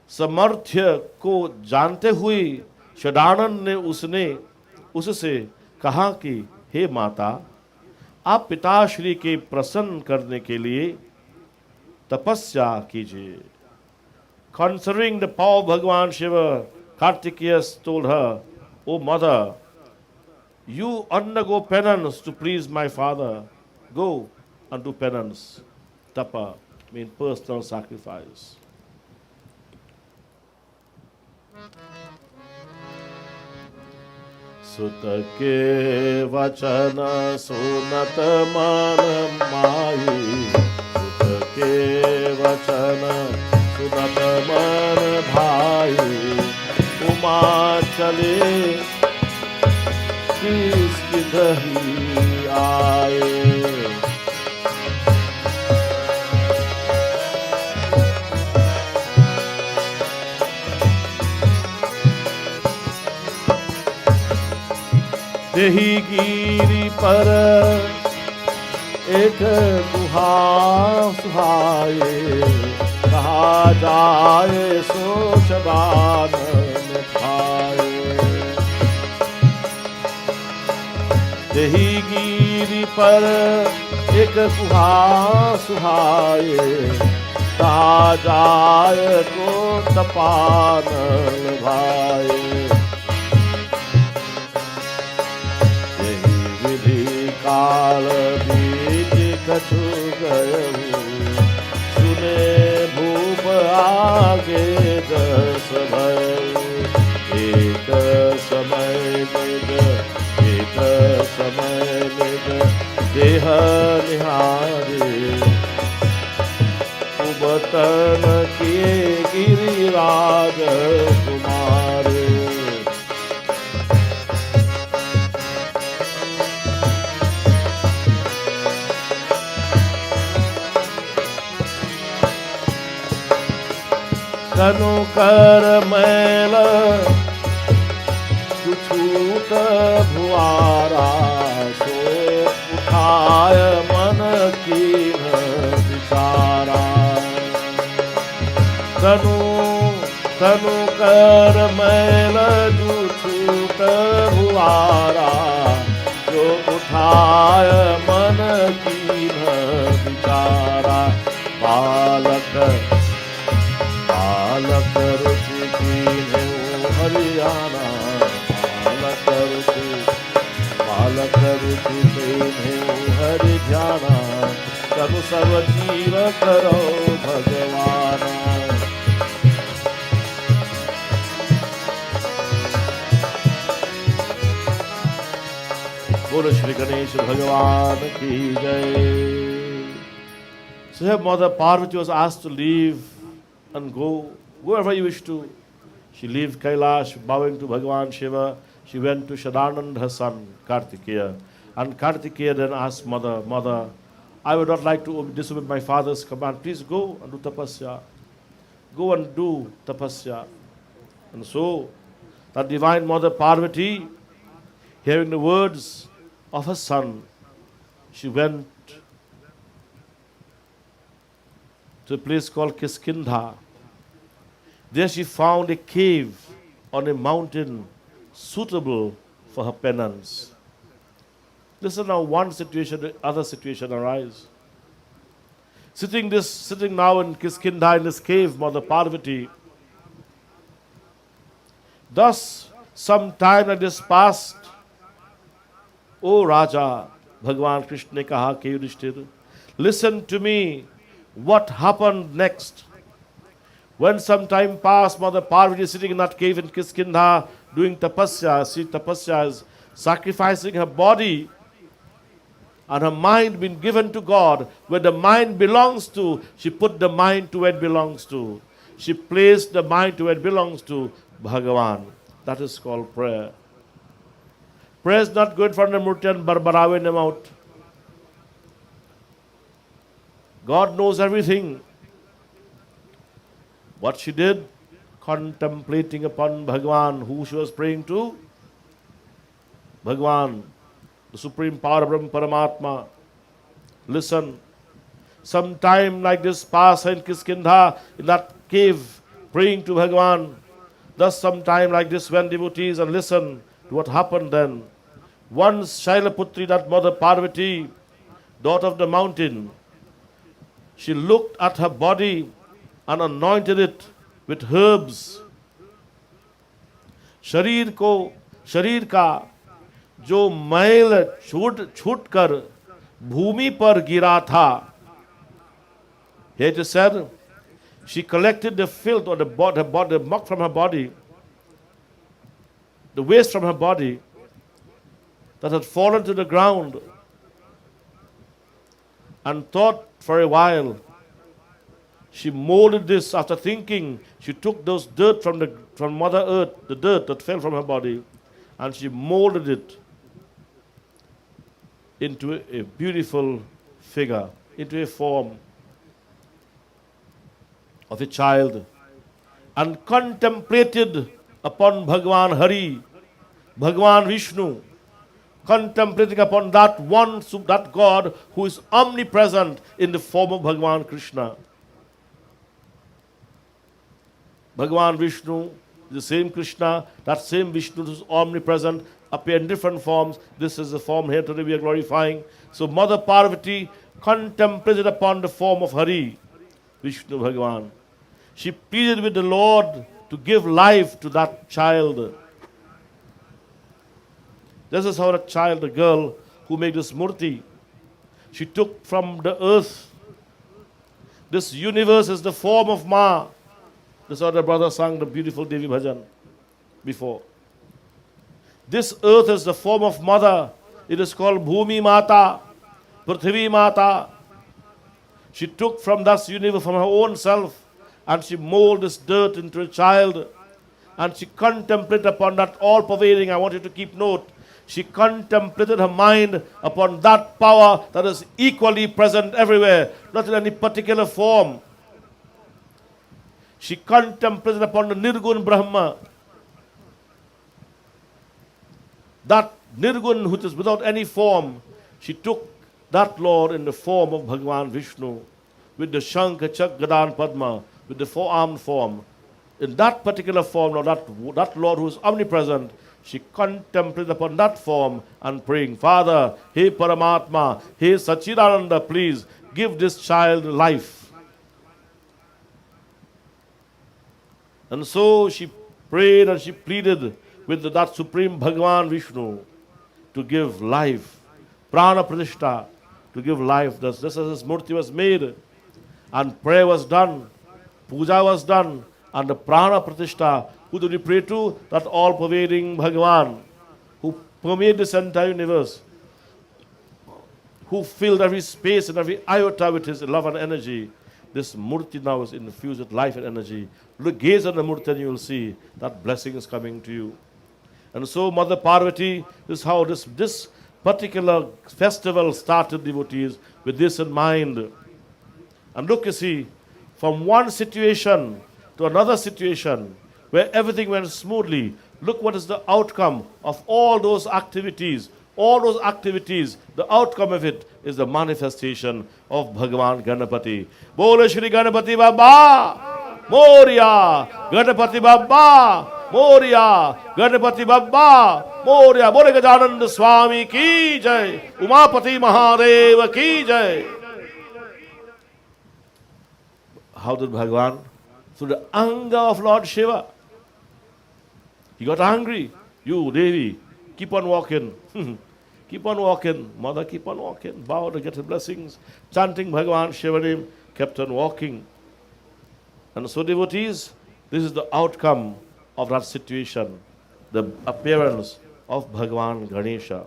समर्थ्य को जानते हुए षडानंद ने उससे कहा कि हे माता, आप पिताश्री के प्रसन्न करने के लिए तपस्या कीजिए. Considering the power of Bhagavan Shiva, Kartikeya told her, O mother, you undergo penance to please my father. Go and do penance. Tapa means personal sacrifice. सुत के वचन सुनत मन माही, सुत के वचन सुनत मन भाई, उमा चले किसकी दही आए. देही गिरी पर एक गुहा सुहाए, कहा जाए सो शबानन खाए. देही गिरी पर एक गुहा सुहाए, कहा जाए को तपानन भाए. काल बीत कछु गयु, सुने भूप आगे दस भयु. एक समय निज देह नर्तन किए गिरिराज कुमारे। कनु कर मैल छूट भुआरा, सो उठाय मन की विचारा। तनु तनु कर मैल छूट भुआरा, जो उठाय मन की विचारा। बालक बालक रुचि कीन्हे हरियाणा, बालक रुचि कीन्हे हरि ध्याना। तनु सब जीव करो भगवाना। बोलो श्री गणेश भगवान की जय। So here Mother Parvati was asked to leave and go wherever you wish to. She left Kailash, bowing to Bhagavan Shiva. She went to Shadanand, her son, Kartikeya. And Kartikeya then asked Mother, Mother, I would not like to disobey my father's command. Please go and do tapasya. Go and do tapasya. And so, that divine Mother Parvati, hearing the words of her son, she went to a place called Kiskindha. There she found a cave on a mountain suitable for her penance. Listen now, one situation, the other situation arise. Sitting now in Kiskindha in this cave, Mother Parvati. Thus, some time like this passed. O Raja, Bhagavan Krishna ne kaha ke Yudhishthir, listen to me, what happened next? When some time passed, Mother Parvati is sitting in that cave in Kiskindha doing tapasya. See, tapasya is sacrificing her body and her mind being given to God. Where the mind belongs to, she put the mind to where it belongs to. She placed the mind to where it belongs to, Bhagavan. That is called prayer. Prayer is not good for the murti and barbarawe in the mouth. God knows everything. What she did, contemplating upon Bhagavan, who she was praying to, Bhagavan, the Supreme Power of Brahma Paramatma. Listen, some time like this passed in Kiskindha, in that cave, praying to Bhagavan. Thus some time like this went devotees, and listen to what happened then. Once Shailaputri, that Mother Parvati, daughter of the mountain, she looked at her body and anointed it with herbs. शरीर का जो मैल छूट कर भूमि पर गिरा था. Here it is said, she collected the filth or the muck from her body, the waste from her body that had fallen to the ground, and thought for a while. She molded this after thinking. She took those dirt from Mother Earth, the dirt that fell from her body, and she molded it into a beautiful figure, into a form of a child, and contemplated upon Bhagavan Hari, Bhagavan Vishnu, contemplating upon that God who is omnipresent in the form of Bhagavan Krishna. Bhagavan Vishnu is the same Krishna, that same Vishnu who is omnipresent, appear in different forms. This is the form here today we are glorifying. So Mother Parvati contemplated upon the form of Hari, Vishnu Bhagavan. She pleaded with the Lord to give life to that child. This is how a child, a girl who made this murti, she took from the earth. This universe is the form of Ma. This is how the brother sang the beautiful Devi Bhajan before. This earth is the form of mother. It is called Bhumi Mata, Prithvi Mata. She took from that universe, from her own self, and she molded this dirt into a child. And she contemplated upon that all-pervading, I want you to keep note, she contemplated her mind upon that power that is equally present everywhere, not in any particular form. She contemplated upon the Nirgun Brahma, that Nirgun which is without any form. She took that Lord in the form of Bhagavan Vishnu, with the Shankha, Chak, Gada and Padma, with the four-armed form. In that particular form, now that Lord who is omnipresent, she contemplated upon that form and praying, Father, hey Paramatma, hey Sachidananda, please give this child life. And so she prayed and she pleaded with that Supreme Bhagavan Vishnu to give life, Prana Pratishta, to give life. Just as his murti was made, and prayer was done, puja was done, and the Prana Pratishta, who do we pray to? That all-pervading Bhagavan, who permeated this entire universe, who filled every space and every iota with his love and energy. This murti now is infused with life and energy. Look, gaze on the murti and you will see that blessing is coming to you. And so Mother Parvati, this is how this particular festival started, devotees, with this in mind. And look, you see, from one situation to another situation, where everything went smoothly, look what is the outcome of all those activities. All those activities, the outcome of it is the manifestation of Bhagavan Ganapati. Bole Shri Ganapati Baba Moria, Ganapati Baba Moria, Ganapati Baba Moria, Bole Gajananda Swami ki jai, Umapati Mahadeva ki jai. How did Bhagavan? Through the anger of Lord Shiva. He got angry. You, Devi, keep on walking. Keep on walking. Mother, keep on walking. Bow to get the blessings. Chanting Bhagavan Shiva name, kept on walking. And so, devotees, this is the outcome of that situation, the appearance of Bhagavan Ganesha.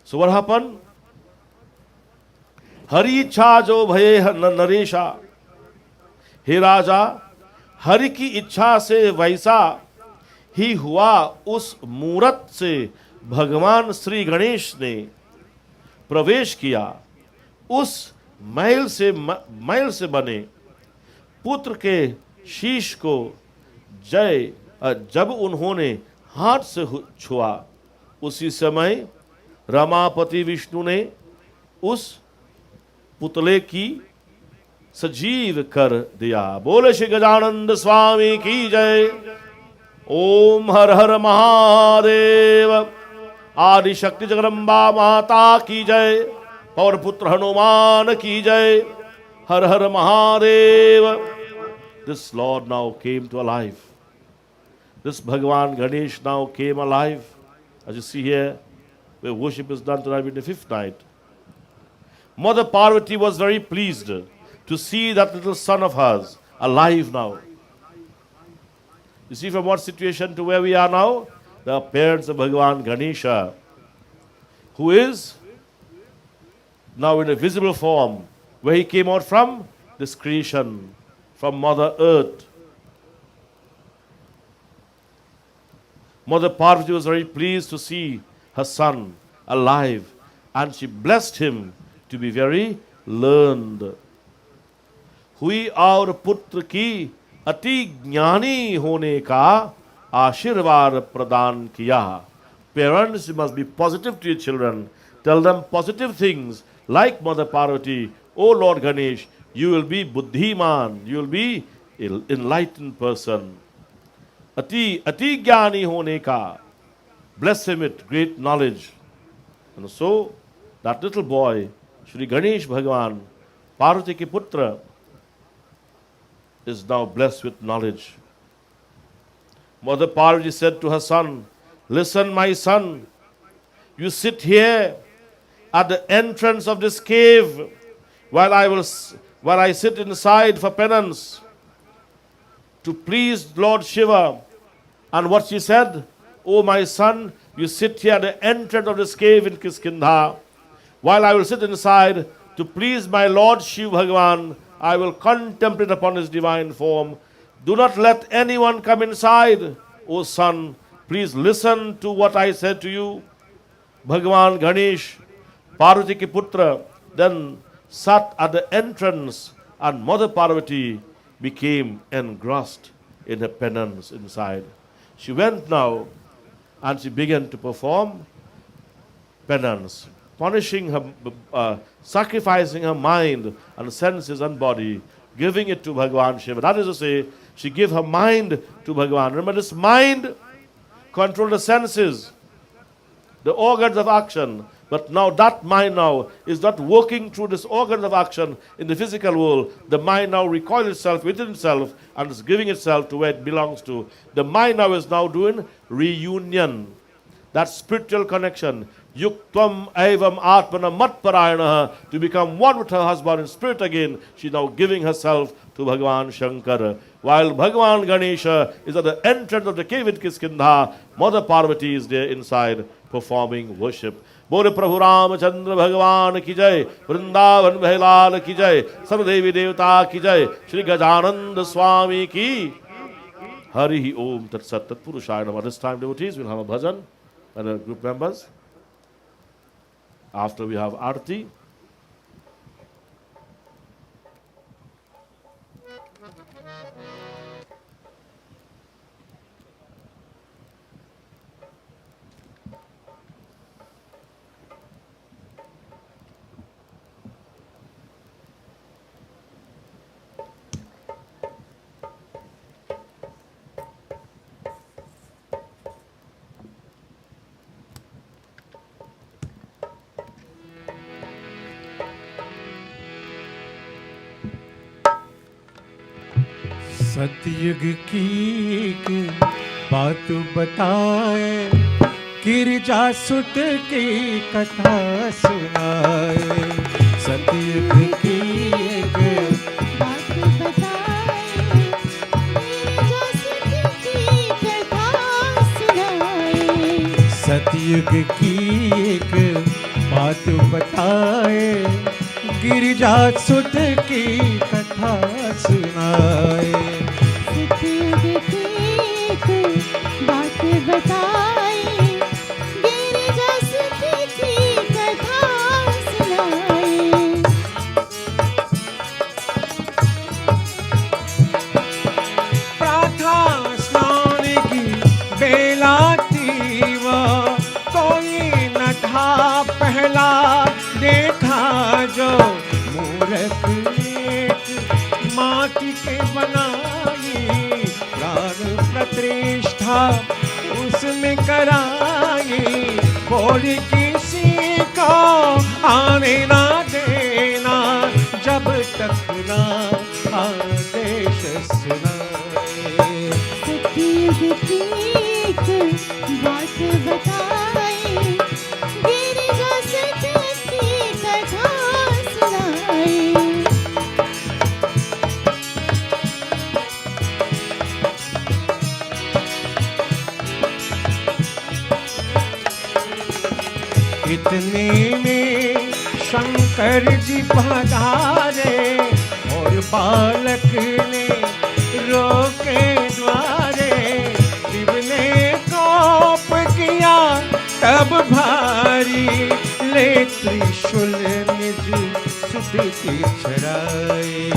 So what happened? Hari ichha jo bhaye naresha. हे राजा, हरि की इच्छा से वैसा ही हुआ उस मूरत से भगवान श्री गणेश ने प्रवेश किया। उस मैल से बने पुत्र के शीश को जब उन्होंने हाथ से छुआ, उसी समय रमापति विष्णु ने उस पुतले की सजीव कर दिया। बोले श्री गजानंद स्वामी की जय। ओम हर हर महादेव। आदि शक्ति जगदम्बा माता की जय। पवर पुत्र हनुमान की जय। हर हर Mahadev. This Lord now came to alive. This Bhagavan Ganesh now came alive. As you see here, where worship is done tonight in the fifth night. Mother Parvati was very pleased to see that little son of hers alive now. You see from what situation to where we are now? The appearance of Bhagavan Ganesha, who is now in a visible form. Where he came out from? This creation, from Mother Earth. Mother Parvati was very pleased to see her son alive, and she blessed him to be very learned. हुई और पुत्र की अति ज्ञानी होने का आशीर्वाद प्रदान किया. Parents, you must be positive to your children. Tell them positive things like Mother Parvati. Oh Lord Ganesh, you will be buddhiman, you will be enlightened person. Ati jnani hone ka. Bless him with great knowledge. And so, that little boy, Shri Ganesh Bhagavan, Parvati ki putra, is now blessed with knowledge. Mother Parvati said to her son, listen, my son, you sit here at the entrance of this cave while I sit inside for penance to please Lord Shiva. And what she said, oh my son, you sit here at the entrance of this cave in Kiskindha while I will sit inside To please my Lord Shiv Bhagavan, I will contemplate upon his divine form. Do not let anyone come inside. O son, please listen to what I said to you. Bhagavan Ganesh, Parvati ki putra, then sat at the entrance, and Mother Parvati became engrossed in her penance inside. She went now and she began to perform penance, punishing her, sacrificing her mind and senses and body, giving it to Bhagavan Shiva. That is to say, she gave her mind to Bhagavan. Remember, this mind controlled the senses, the organs of action. But now that mind now is not working through this organs of action in the physical world. The mind now recoils itself within itself and is giving itself to where it belongs to. The mind now is now doing reunion, that spiritual connection. Yuktvam evam atmana matparayana, to become one with her husband in spirit again. She's now giving herself to Bhagavan Shankara. While Bhagavan Ganesha is at the entrance of the cave in Kiskindha, Mother Parvati is there inside performing worship. Bole Prabhu Ramachandra Bhagavan ki jai, Vrindavan Bhailal ki jai, Sarvadevi Devata ki jai, Shri Gajananda Swami ki. Hari Om Tat Sat Tat Purushaya Namah. This time, devotees, we'll have a bhajan and our group members. After we have Arti. सतयुग की एक बात बताए, गिरजा सुत की कथा सुनाए। सतयुग की एक बात बताए, गिरजा सुत की कथा सुनाए। सतयुग की एक बात बताए, गिरजा सुत की कथा सुनाए। सतयुग की एक बात बताए, गिरजा सुत की कथा सुनाए। प्रातः स्नान की बेला थी, वह कोई न था पहला देखा जो मूरत एक माटी के बनाई, प्राण प्रतिष्ठा उसमें कराई। बोली किसी को आने ना देना, जब तक ना आदेश सुनाए। सतयुग की एक बात बताए, गिरजा सुत की कथा सुनाए। इतने में शंकर जी पधारे, और बालक ने रोके द्वारे। शिव ने कोप किया तब भारी, ले त्रिशूल निज सुत की छड़ाए।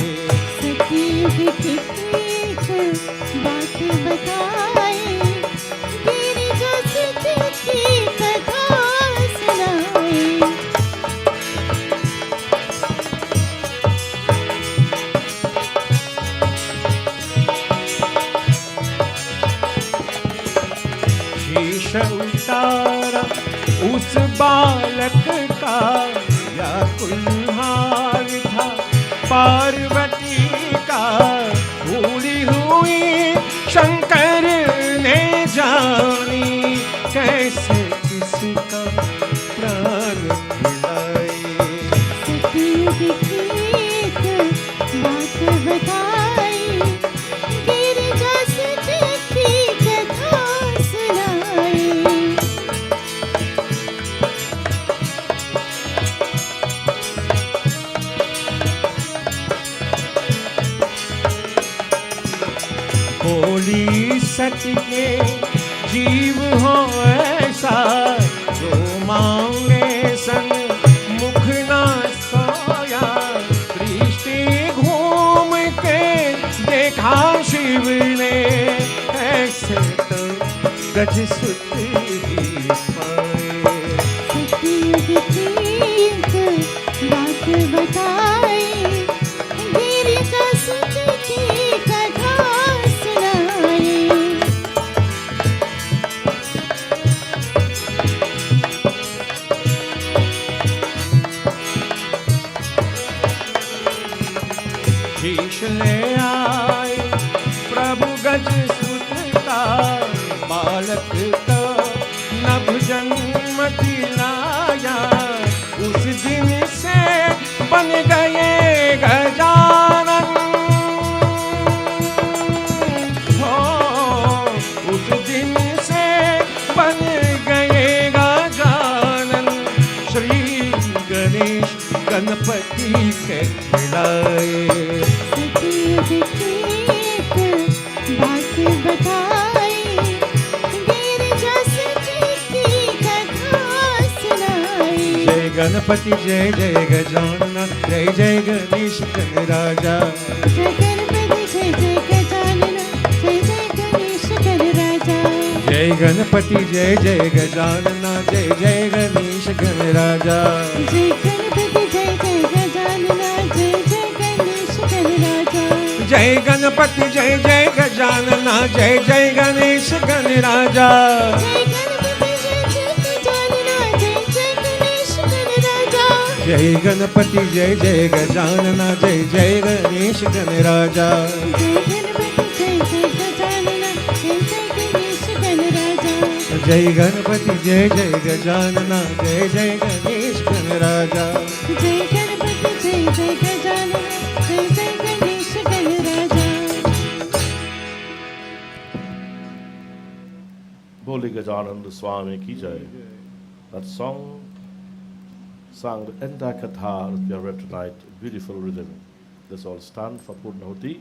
सतयुग की एक बात बताए, गिरजा सुत की कथा सुनाए। शीश उतारा उस बालक का, या कुल्हार था पार्वती का। भूली हुई शंकर ने जानी, कैसे किसका प्राण मिलाए। सतयुग की एक बात बताए, गिरजा सुत की कथा सुनाए। बोली सत्य के जीव हो ऐसा, जो मांगे सन मुख ना सोया। दृष्टि घूम के देखा शिव ने, ऐसे तो गज सुत ही पाए। सतयुग की एक बात बताए, गिरिजा सुत की कथा सुनाए। शीश ले आए प्रभु गज सुत का, बालक का नभ जन्म दिलाया। उस दिन से बन गए गजानन, हो उस दिन से बन गए गजानन। श्री गणेश गणपति के खिलाए। सतयुग की एक बात बताए, गिरिजा सुत की कथा सुनाए। जय गणपति जय जय गजानन, जय जय गणेश गणराजा। जय गणपति जय जय गजानन, जय जय गणेश गणराजा। जय गणपति जय जय गजानन, जय जय गणेश गणराजा। जय गणपति जय जय गजानन, जय जय गणेश गणराजा। जय गणपति जय जय गजानन, जय जय गणेश गणराजा। जय गणपति जय जय गजानन, जय जय गणेश गणराजा। जय गणपति जय जय गजानन, जय जय गणेश गणराजा। जय गणपति जय जय गजानन, जय जय गणेश गणराजा। जय गणपति जय जय गजानन, जय जय Ganesh गणराजा। Holy Gajananda Swami ki jai. That song sang the entire katha that we have read tonight, beautiful rhythm. Let's all stand for Purnahuti.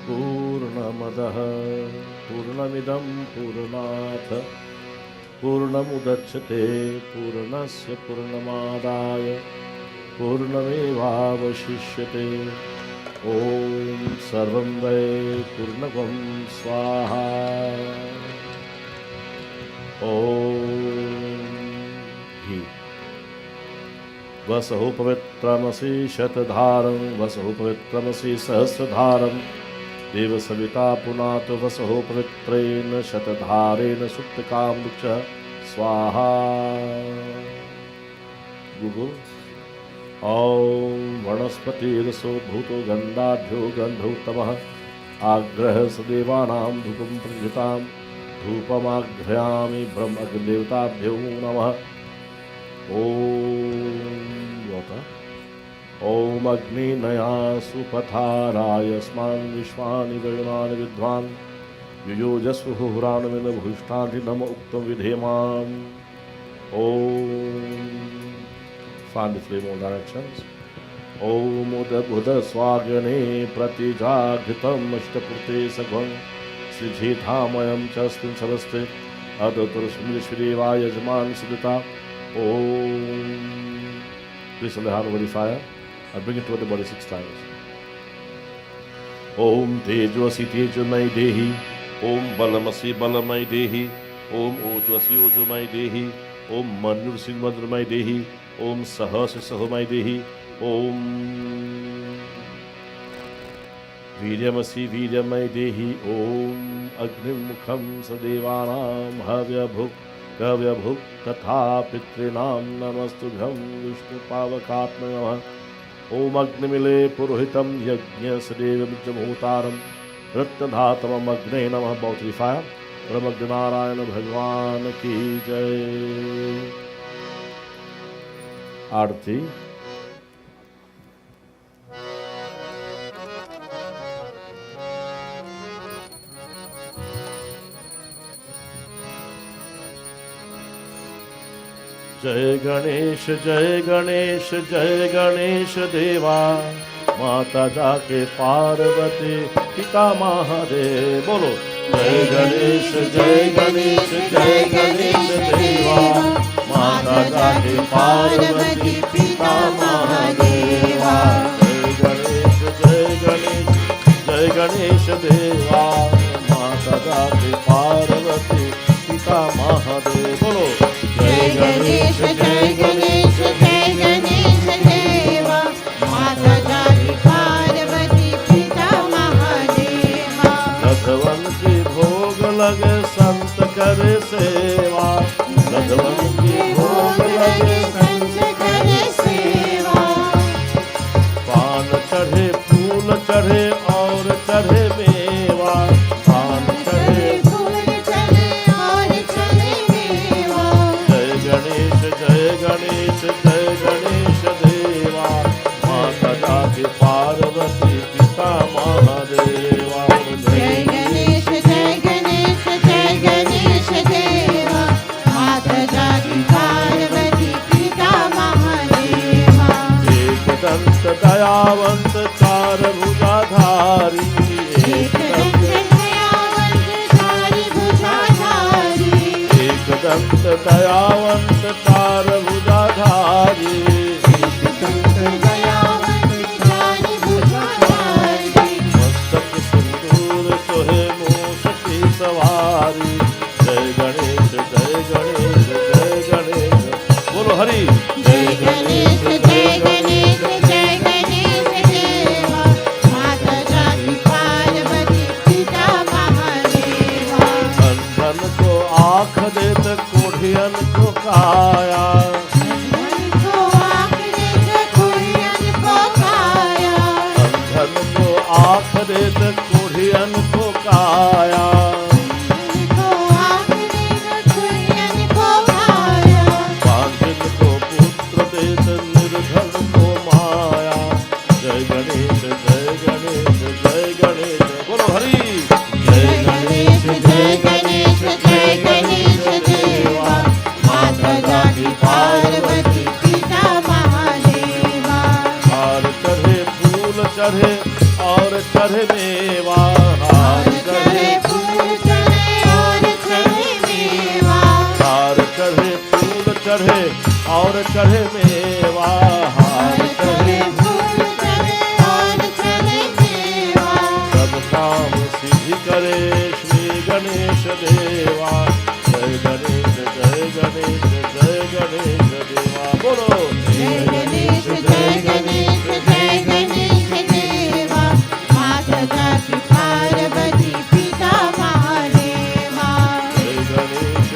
Purnamadah Purnamidam Purnat Purnamudachyate Purnasya Purnamadaya Purnamevavashishyate Om Sarvam Vai Purnavam Swaha Om Hi Vasaho Pavitramasi Shatadharam Vasaho Pavitramasi Sahasradharam Deva Savita Punato Vasaho Pavitreena Shatadharena Suptakam Duksha Swaha Google Om Vanaspati Raso Bhuto Gandadhyo Gandhotamah Agraha Sadevanam Dhupam Prajitam Dhupamagrayami Brahmagdevatabhyo Namah Om Water Om Agni Naya Supatharaya Yasman Vishwani Vayunani Vidvan Yuyojasvahu Huranamina Bhushtanti Nama Uktam Vidhemam Om Fan the flame all directions. Om Uda Buddha Swagane Pratijaghitam Ashtapurte Sagvam Srijithamayam Chastin Saraste Adaturasmishviri Yajman Siddhita Om. Please hold the hand over the fire and bring it toward the body 6 times. Om Tejvasi Tejamai Dehi Om Balamasi Balamai Dehi Om Ojvasi Ojamai Dehi Om Manursi Madramai Dehi Om Sahasi Sahomai Dehi Om Viryamasi Viryamai Dehi Om Agnim Mukham Sadevanam Havya Bhuk Kavya Bhuk Tatha Pitrinam Namastubhyam Vishnu Pavakatma Namah Om Agnimile Purohitam Yajna Sadeva Bijamhutaram Ratnadhatamam Agne Namah. Bow to the fire. Ramagdanarayana Bhagwan Ki Jai. Aarti. जय गणेश जय गणेश जय गणेश देवा माता जाके पार्वती पिता महादेव बोलो जय गणेश जय गणेश जय गणेश देवा माता जाके पार्वती पिता महादेवा जय गणेश देवा माता जाके पार्वती पिता महादेव बोलो जय गणेश जय गणेश जय गणेश देवा माता जाति पार्वती पिता महादेवा रघुवन की भोग लगे संत करे सेवा रघुवन की भोग लगे संत करे सेवा पान चढ़े फूल चढ़े और चढ़े मेवा पान चढ़े फूल चढ़े और चढ़े मेवा जय गणेश देवा माता जाके पार्वती पिता महादेवा जय गणेश जय गणेश जय गणेश देवा माता जाति पार्वती पिता महादेवा एक दंत दयावंत चार भुजाधारी एक दंत दयावंत चारि भुजाधारी एक दंत दयावंत चार भुजाधारी एक दंत दयावंत चारि भुजाधारी मस्तक सिंदूर सोहे मूस की सवारी जय गणेश बोलो हरि जय गणेश जय गणेश जय गणेश देवा माता जाति पार्वती पिता महादेवा अंधन को आँख देत कोढ़ियन को काया अंधन को आँख देत कोढ़ियन को काया अंधन को आँख देत कोढ़ियन को काया अंधन को आँख देत कोढ़ियन को काया बांधिन को पुत्र देत निर्धन को माया जय गणेश बोलो हरि जय गणेश जय गणेश जय गणेश देवा माता जाति पार्वती पिता महादेवा हार चढ़े फूल चढ़े और चढ़े मेवा हार चढ़े फूल चढ़े और चढ़े मेवा हार चढ़े फूल चढ़े और चढ़े मेवा हार चढ़े फूल चढ़े और चढ़े मेवा सब काम सिद्धि करे श्री गणेश देवा जय गणेश देवा बोलो जय गणेश जय गणेश जय गणेश देवा माता जाति पार्वती पिता महादेवा जय गणेश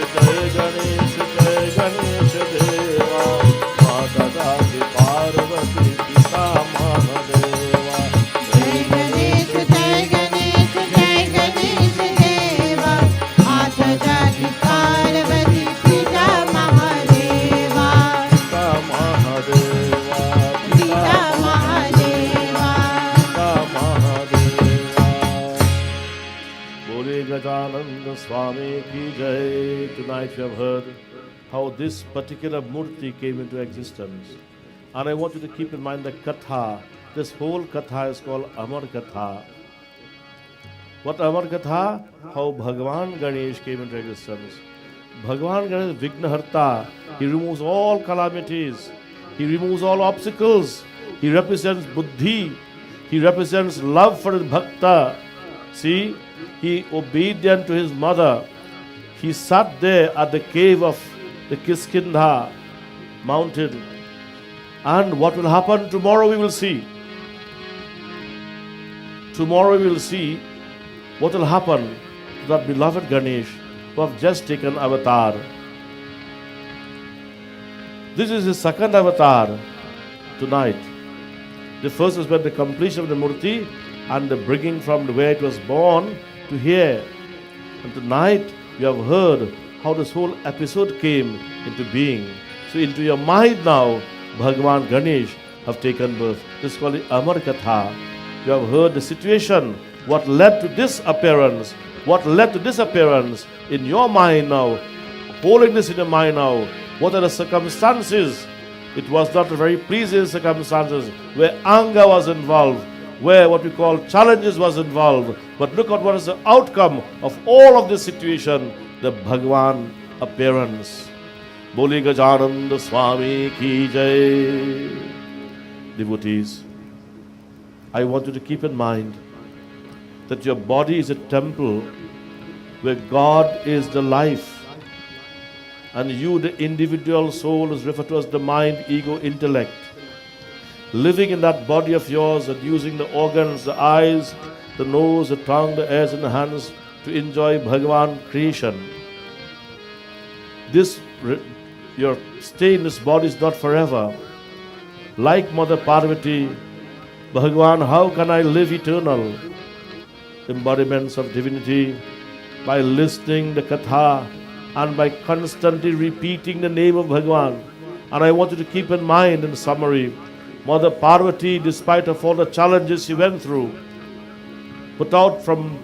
देवा माता जाके पार्वती पिता महादेवा जय गणेश जय गणेश जय गणेश देवा माता जाति पार्वती पिता महादेवा पिता महादेवा पिता महादेवा पिता महादेवा बोले गजानंद स्वामी की जय. Tonight you have heard how this particular murti came into existence. And I want you to keep in mind the katha. This whole katha is called Amar Katha. What Amar Katha? How Bhagavan Ganesh came into existence. Bhagavan Ganesh is Vignaharta. He removes all calamities. He removes all obstacles. He represents Buddhi. He represents love for his Bhakta. See, he obedient to his mother. He sat there at the cave of the Kiskindha mountain. And what will happen tomorrow we will see. Tomorrow we will see what will happen to that beloved Ganesh who have just taken avatar. This is his second avatar tonight. The first is when the completion of the murti and the bringing from where it was born to here. And tonight you have heard how this whole episode came into being. So into your mind now, Bhagavan Ganesh have taken birth. This is called the Amar Katha. You have heard the situation, what led to this appearance, what led to this appearance in your mind now, holding this in your mind now, What are the circumstances? It was not a very pleasing circumstances where anger was involved, where what we call challenges was involved. But look at what is the outcome of all of this situation, the Bhagwan appearance. Boli Gajananda Swami Ki Jai. Devotees, I want you to keep in mind that your body is a temple where God is the life. And you, the individual soul, is referred to as the mind, ego, intellect. Living in that body of yours and using the organs, the eyes, the nose, the tongue, the ears and the hands to enjoy Bhagavan creation. Your stay in this body is not forever. Like Mother Parvati, Bhagavan, how can I live eternal? Embodiments of divinity by listening the katha and by constantly repeating the name of Bhagavan. And I want you to keep in mind, in summary, Mother Parvati, despite of all the challenges she went through, put out from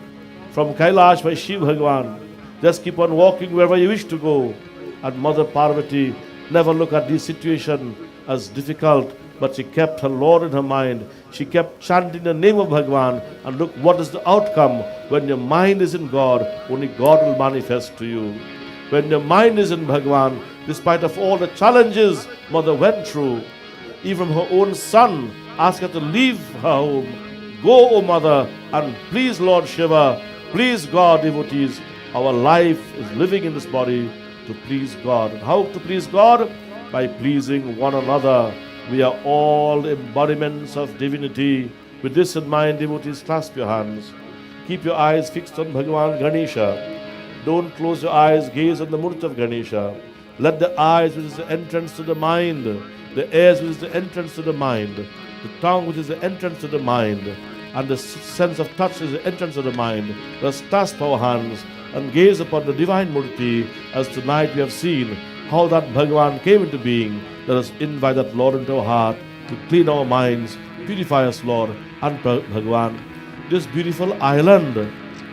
Kailash by Shiv Bhagavan, just keep on walking wherever you wish to go. And Mother Parvati never looked at this situation as difficult, but she kept her Lord in her mind. She kept chanting the name of Bhagavan, and look what is the outcome. When your mind is in God, only God will manifest to you. When your mind is in Bhagavan, despite of all the challenges Mother went through, even her own son asked her to leave her home. Go, O Mother, and please Lord Shiva, please God, devotees. Our life is living in this body to please God. And how to please God? By pleasing one another. We are all embodiments of divinity. With this in mind, devotees, clasp your hands. Keep your eyes fixed on Bhagavan Ganesha. Don't close your eyes, gaze on the Murti of Ganesha. Let the eyes, which is the entrance to the mind, the ears, which is the entrance to the mind, the tongue, which is the entrance to the mind, and the sense of touch is the entrance to the mind. Let's clasp our hands and gaze upon the divine Murti, as tonight we have seen how that Bhagavan came into being. Let us invite that Lord into our heart to clean our minds, purify us, Lord, and Bhagavan. This beautiful island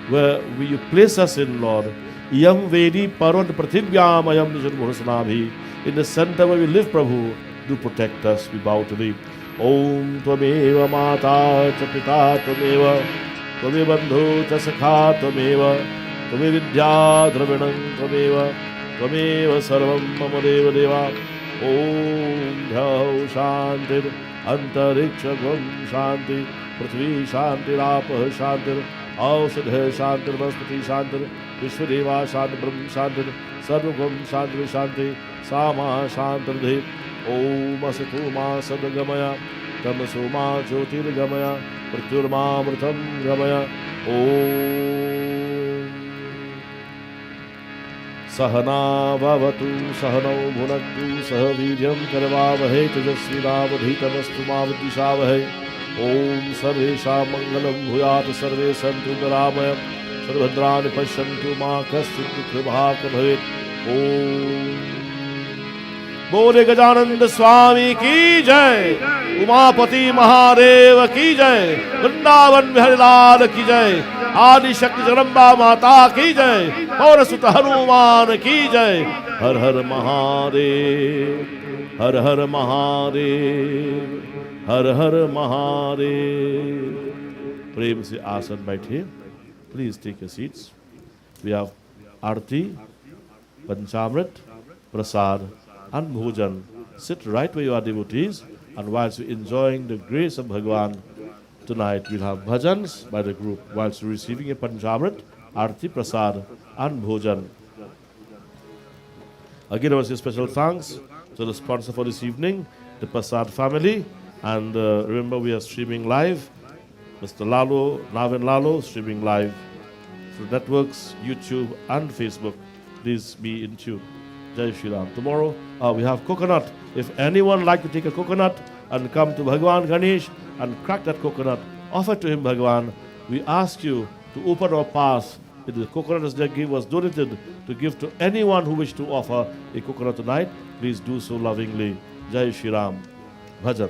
where you place us in, Lord, Yam Vedi Parvat Prathivyam Ayam Nijamurasanabi. In the center where we live, Prabhu, do protect us, we bow to thee. Om Tvameva Mata Cha Pita Tvameva Tvameva Bandhu Cha Sakha Tvameva Tvameva Vidya Dravinam Tvameva Tvameva Sarvam Mama Deva Deva. Om Dhau Shantir Antariksha Gvam Shanti Prithvi Shantir Apah Shantir Aushadha Shantir Vaspati Shantir Vishwadeva Shantir Brahm Shantir Sarvagam Shantir Shanti Sama Shantir Dev. Om Asatuma Sadagamaya Tamasuma Jyotir Gamaya Pratyurma Mritam Gamaya. Om Sahana Bhavatu Sahanau Bhunaktu Sahaviryam Karvavahe Tejasvinavadhitamastu Mavadishavahe. Om Sarvesha Mangalam Bhuyat Sarve Santu Naramayam Sarvhadrani Pashyantu Ma Kaschit Dukhabhaka Bhavet. Om Bole Gajananda Swami Ki Jai, Umapati Mahadev Ki Jai, Vrindavan Bihari Lal Ki Jai, Adi Shakti Jaramba Mata Ki Jai, Paurasuta Hanuman Ki Jai. Har Har Mahadev, Har Har Mahadev, Har Har Mahadev. Prem se asan baithe. Please take your seats. We have Arti, Panchamrit, Prasad, and Bhojan. Sit right where you are, devotees, and whilst you're enjoying the grace of Bhagavan, tonight we'll have bhajans by the group whilst you're receiving a Panchamrit, Arti, Prasad, and Bhojan. Again, I want to say special thanks to the sponsor for this evening, the Prasad family, and remember we are streaming live. Mr. Lalo, Navin Lalo, streaming live through networks, YouTube, and Facebook. Please be in tune. Jai Shri Ram. Tomorrow we have coconut. If anyone like to take a coconut and come to Bhagavan Ganesh and crack that coconut, offer to him Bhagavan. We ask you to open our path. The coconut was donated to give to anyone who wish to offer a coconut tonight. Please do so lovingly. Jai Shri Ram. Bhajan.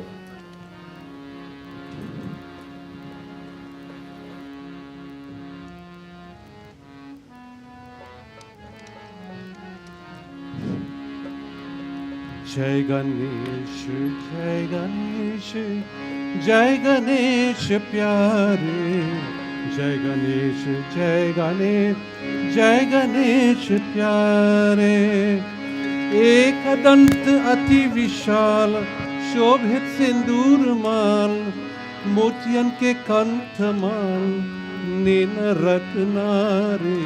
जय गणेश जय गणेश जय गणेश प्यारे, जय गणेश जय गणेश जय गणेश प्यारे। एक दंत अति विशाल शोभित सिंदूरमान, मोतियन के कंठमान नीन रत्नारे।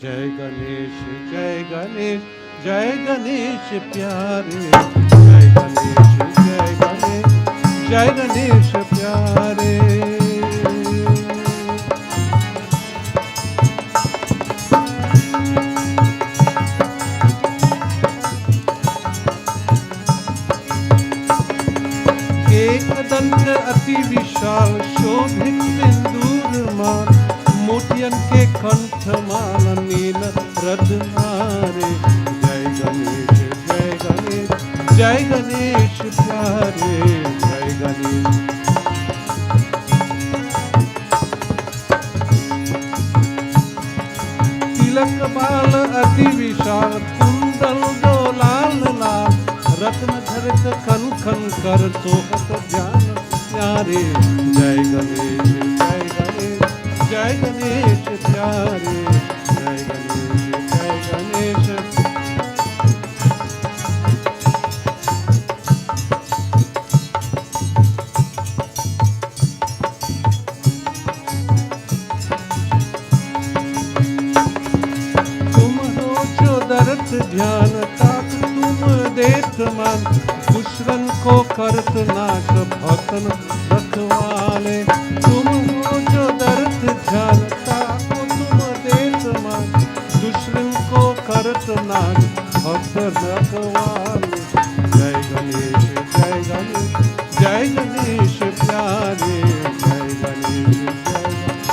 जय गणेश जय गणेश जय गणेश प्यारे, जय गणेश जय गणेश जय गणेश प्यारे। एक दंत अति विशाल शोभित सिंदूरमान, मोतियन के कंठमान नील रत्नारे। जय गणेश जय गणेश जय गणेश प्यारे, जय गणेश। तिलक बाल अति विशाल कुंडल दो लाल लाल, रत्न धरक खन खन कर सोहत ध्यान प्यारे। जय गणेश जय गणेश जय गणेश प्यारे, जय गणेश जय गणेश। तुम हो जो दरत ध्यान ताक तुम देत मान, दुश्मन को करत नाश भक्तन रखवाले। तुम हो जो दरत ध्यान ताको तुम देत मान, दुश्मन को करत नाश भक्त रखवाले। जय गणेश जय गणेश जय गणेश प्यारे, जय गणेश जय गणेश।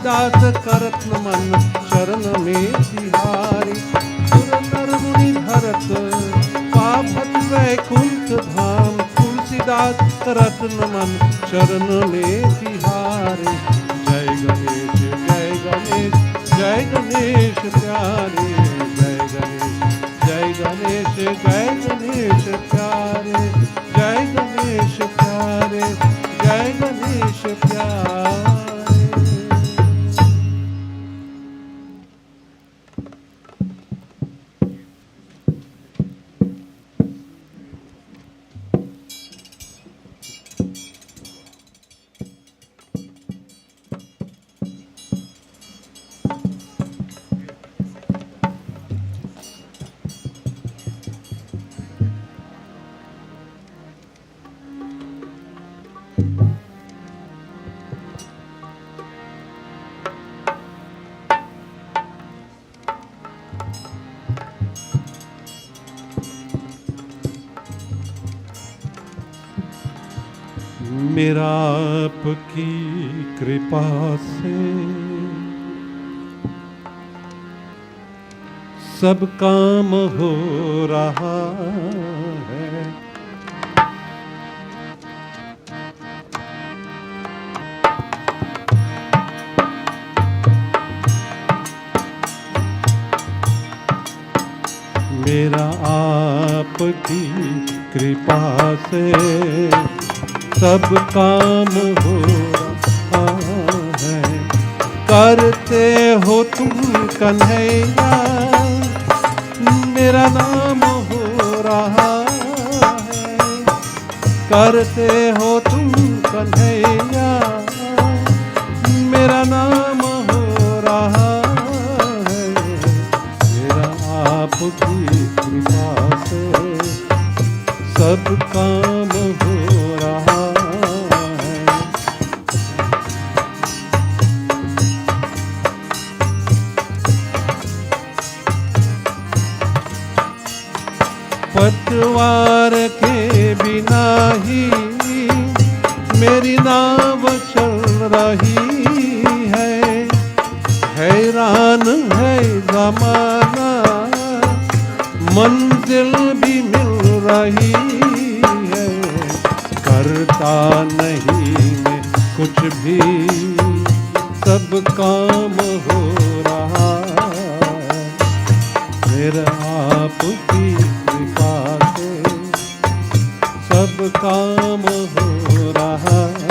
दास करत मन चरण में बिहारी। सुर नर मुनि भरत पावत वैकुंठ धाम, तुलसीदास करत मन चरण में बिहारी। जय गणेश जय गणेश जय गणेश प्यारे, जय गणेश जय गणेश जय गणेश प्यारे, जय गणेश प्यारे जय गणेश प्यारे। मेरा आपकी कृपा से सब काम हो रहा है। मेरा आपकी कृपा से सब काम हो रहा है। करते हो तुम कन्हैया मेरा नाम हो रहा है। करते हो तुम कन्हैया मेरा नाम हो रहा है। मेरा आपकी कृपा से सब काम हो रहा है। पतवार के बिना ही मेरी नाव चल रही है। हैरान है ज़माना रहा नहीं मैं कुछ भी, सब काम हो रहा मेरा आपकी कृपा से, सब काम हो रहा है।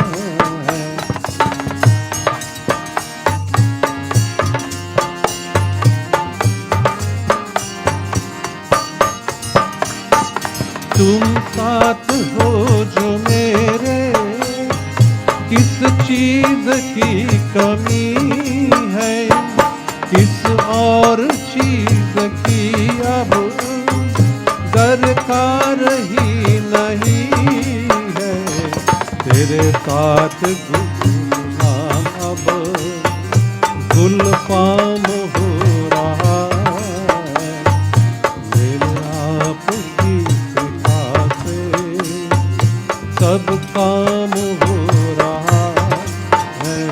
तुम साथ हो जो मेरे, किस चीज की कमी है, किस और चीज की अब दरकार ही नहीं है। तेरे साथ गुलाम अब गुलफाम हो रहा है, मेरे आपकी कृपा से सब काम हो रहा है।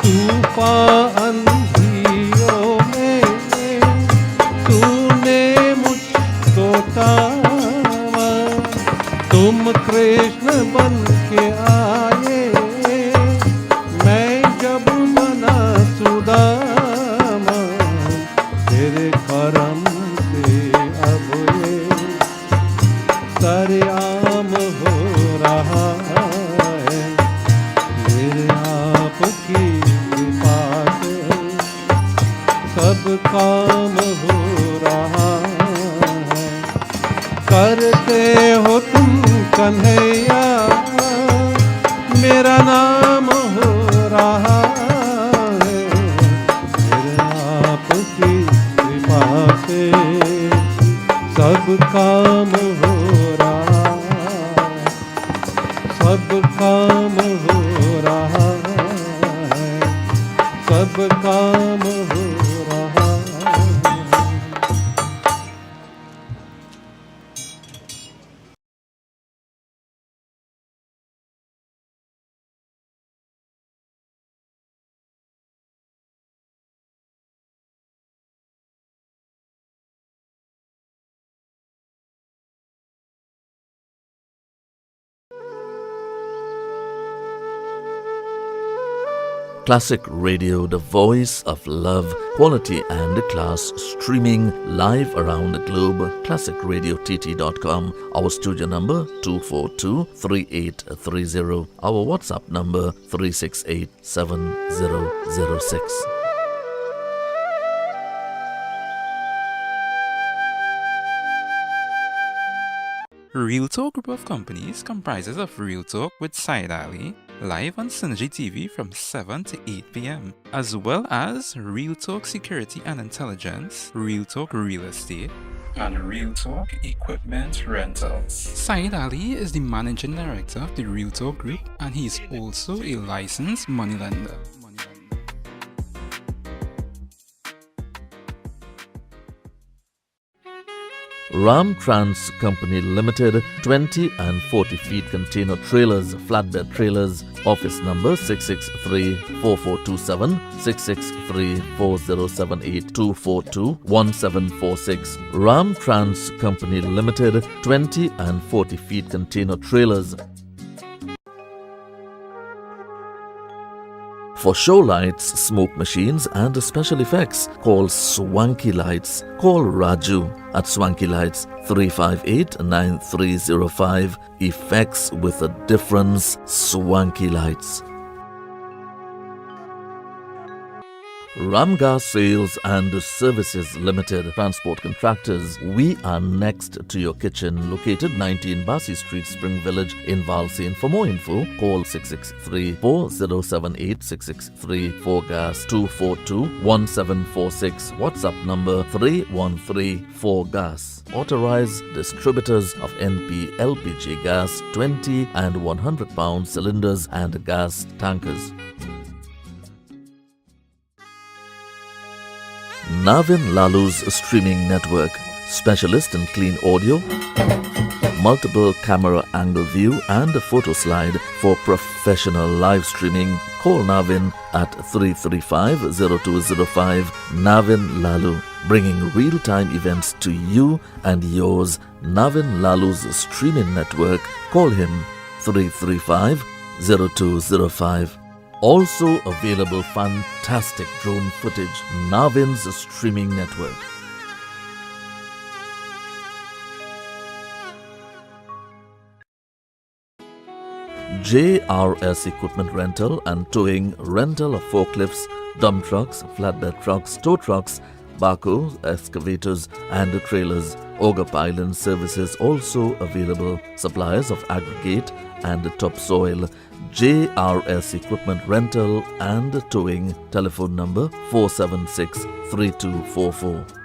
तूफान अंधियों में तूने मुझको तामा, तुम कृष्ण बन के आए, मैं जब बना सुदामा। तेरे करम से अब ये सरेआम हो रहा है, मेरे आपकी कृपा से सब काम हो रहा है। करते हो तुम कन्हैया, मेरा नाम हो रहा है, मेरे आपकी कृपा से सब काम हो रहा है, सब काम हो रहा है, सब काम हो रहा है। Classic Radio, the voice of love, quality and class, streaming live around the globe. ClassicRadioTT.com. Our studio number 242-3830. Our WhatsApp number 368-7006. Real Talk Group of Companies comprises of Real Talk with Said Ali, live on Synergy TV from 7 to 8 p.m., as well as Real Talk Security and Intelligence, Real Talk Real Estate, and Real Talk Equipment Rentals. Said Ali is the Managing Director of the Real Talk Group, and he is also a licensed moneylender. Ram Trans Company Limited, 20 and 40 feet container trailers, flatbed trailers, office number 663-4427, 663-4078-242-1746. Ram Trans Company Limited, 20 and 40 feet container trailers. For show lights, smoke machines and special effects, call Swanky Lights. Call Raju at Swanky Lights 358-9305. Effects with a difference, Swanky Lights. Ramgas Sales and Services Limited, transport contractors. We are next to your kitchen, located 19 Basi Street, Spring Village in Valsain. For more info, call 663-4078, 663-4GAS 242-1746. WhatsApp number 3134GAS. Authorized distributors of NP LPG gas, 20 and 100 pound cylinders and gas tankers. Navin Lalu's streaming network, specialist in clean audio, multiple camera angle view and a photo slide for professional live streaming. Call Navin at 335-0205 Navin Lalu, bringing real-time events to you and yours. Navin Lalu's streaming network. Call him 335-0205. Also available fantastic drone footage. Navin's streaming network. JRS Equipment Rental and Towing, rental of forklifts, dump trucks, flatbed trucks, tow trucks, backhoes, excavators and trailers. Auger Island services also available. Suppliers of aggregate and topsoil. JRS Equipment Rental and Towing. Telephone number 476-3244.